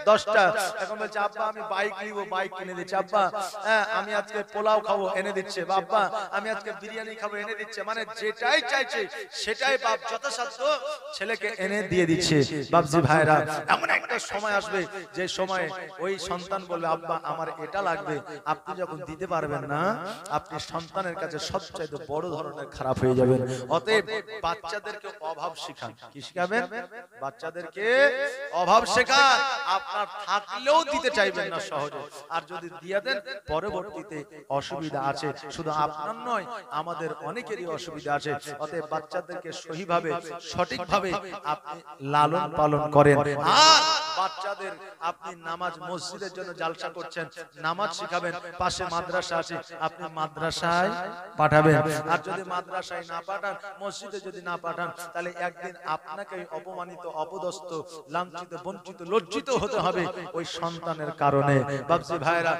10টা। এখন বলছে আব্বা আমি বাইক নিব, বাইক কিনে দিচ্ছে। আব্বা আমি আজকে পোলাও খাবো, এনে দিচ্ছে। বাবা আমি আজকে বিরিয়ানি খাবো, এনে দিচ্ছে। মানে যেটাই চাইছে সেটাই বাপ যথাসাধ্য ছেলেকে এনে দিয়ে দিচ্ছে। বাপজি ভাইরা, এমন একটা সময় আসবে যে সময় ওই সন্তান বলবে আব্বা আমার এটা লাগবে। আপনি যখন দিতে পারবেন না, আপনি সন্তানের কাছে সবচাইতে বড় ধরনের খারাপ হয়ে যাবেন। অতএব বাচ্চাদেরকে অভাব শেখান। কি শিখাবেন? বাচ্চাদেরকে অভাব শেখান। আপনার থাকলেও দিতে চাইবেন না সহজে, আর যদি দিয়ে দেন পরবর্তীতে অসুবিধা আছে। শুধু আপনার নয়, আমাদের অনেকেরই অসুবিধা আছে। অতএব বাচ্চাদেরকে সহিভাবে সঠিকভাবে আপনি লালন পালন করেন। আর বাচ্চাদের আপনি নামাজ মসজিদের জন্য জালসা করছেন, নামাজ শিখাবেন, পাশে মাদ্রাসা আছে, আপনি মাদ্রাসায় পাঠাবেন। আর যদি মাদ্রাসায় না পাঠান, মসজিদে যদি না পাঠান, তাহলে একদিন আপনাকে অপমানিত, অপদস্থ, লাঞ্ছিত, বঞ্চিত, লজ্জিত হতে হবে ওই সন্তানের কারণে। বাপজি ভাইরা,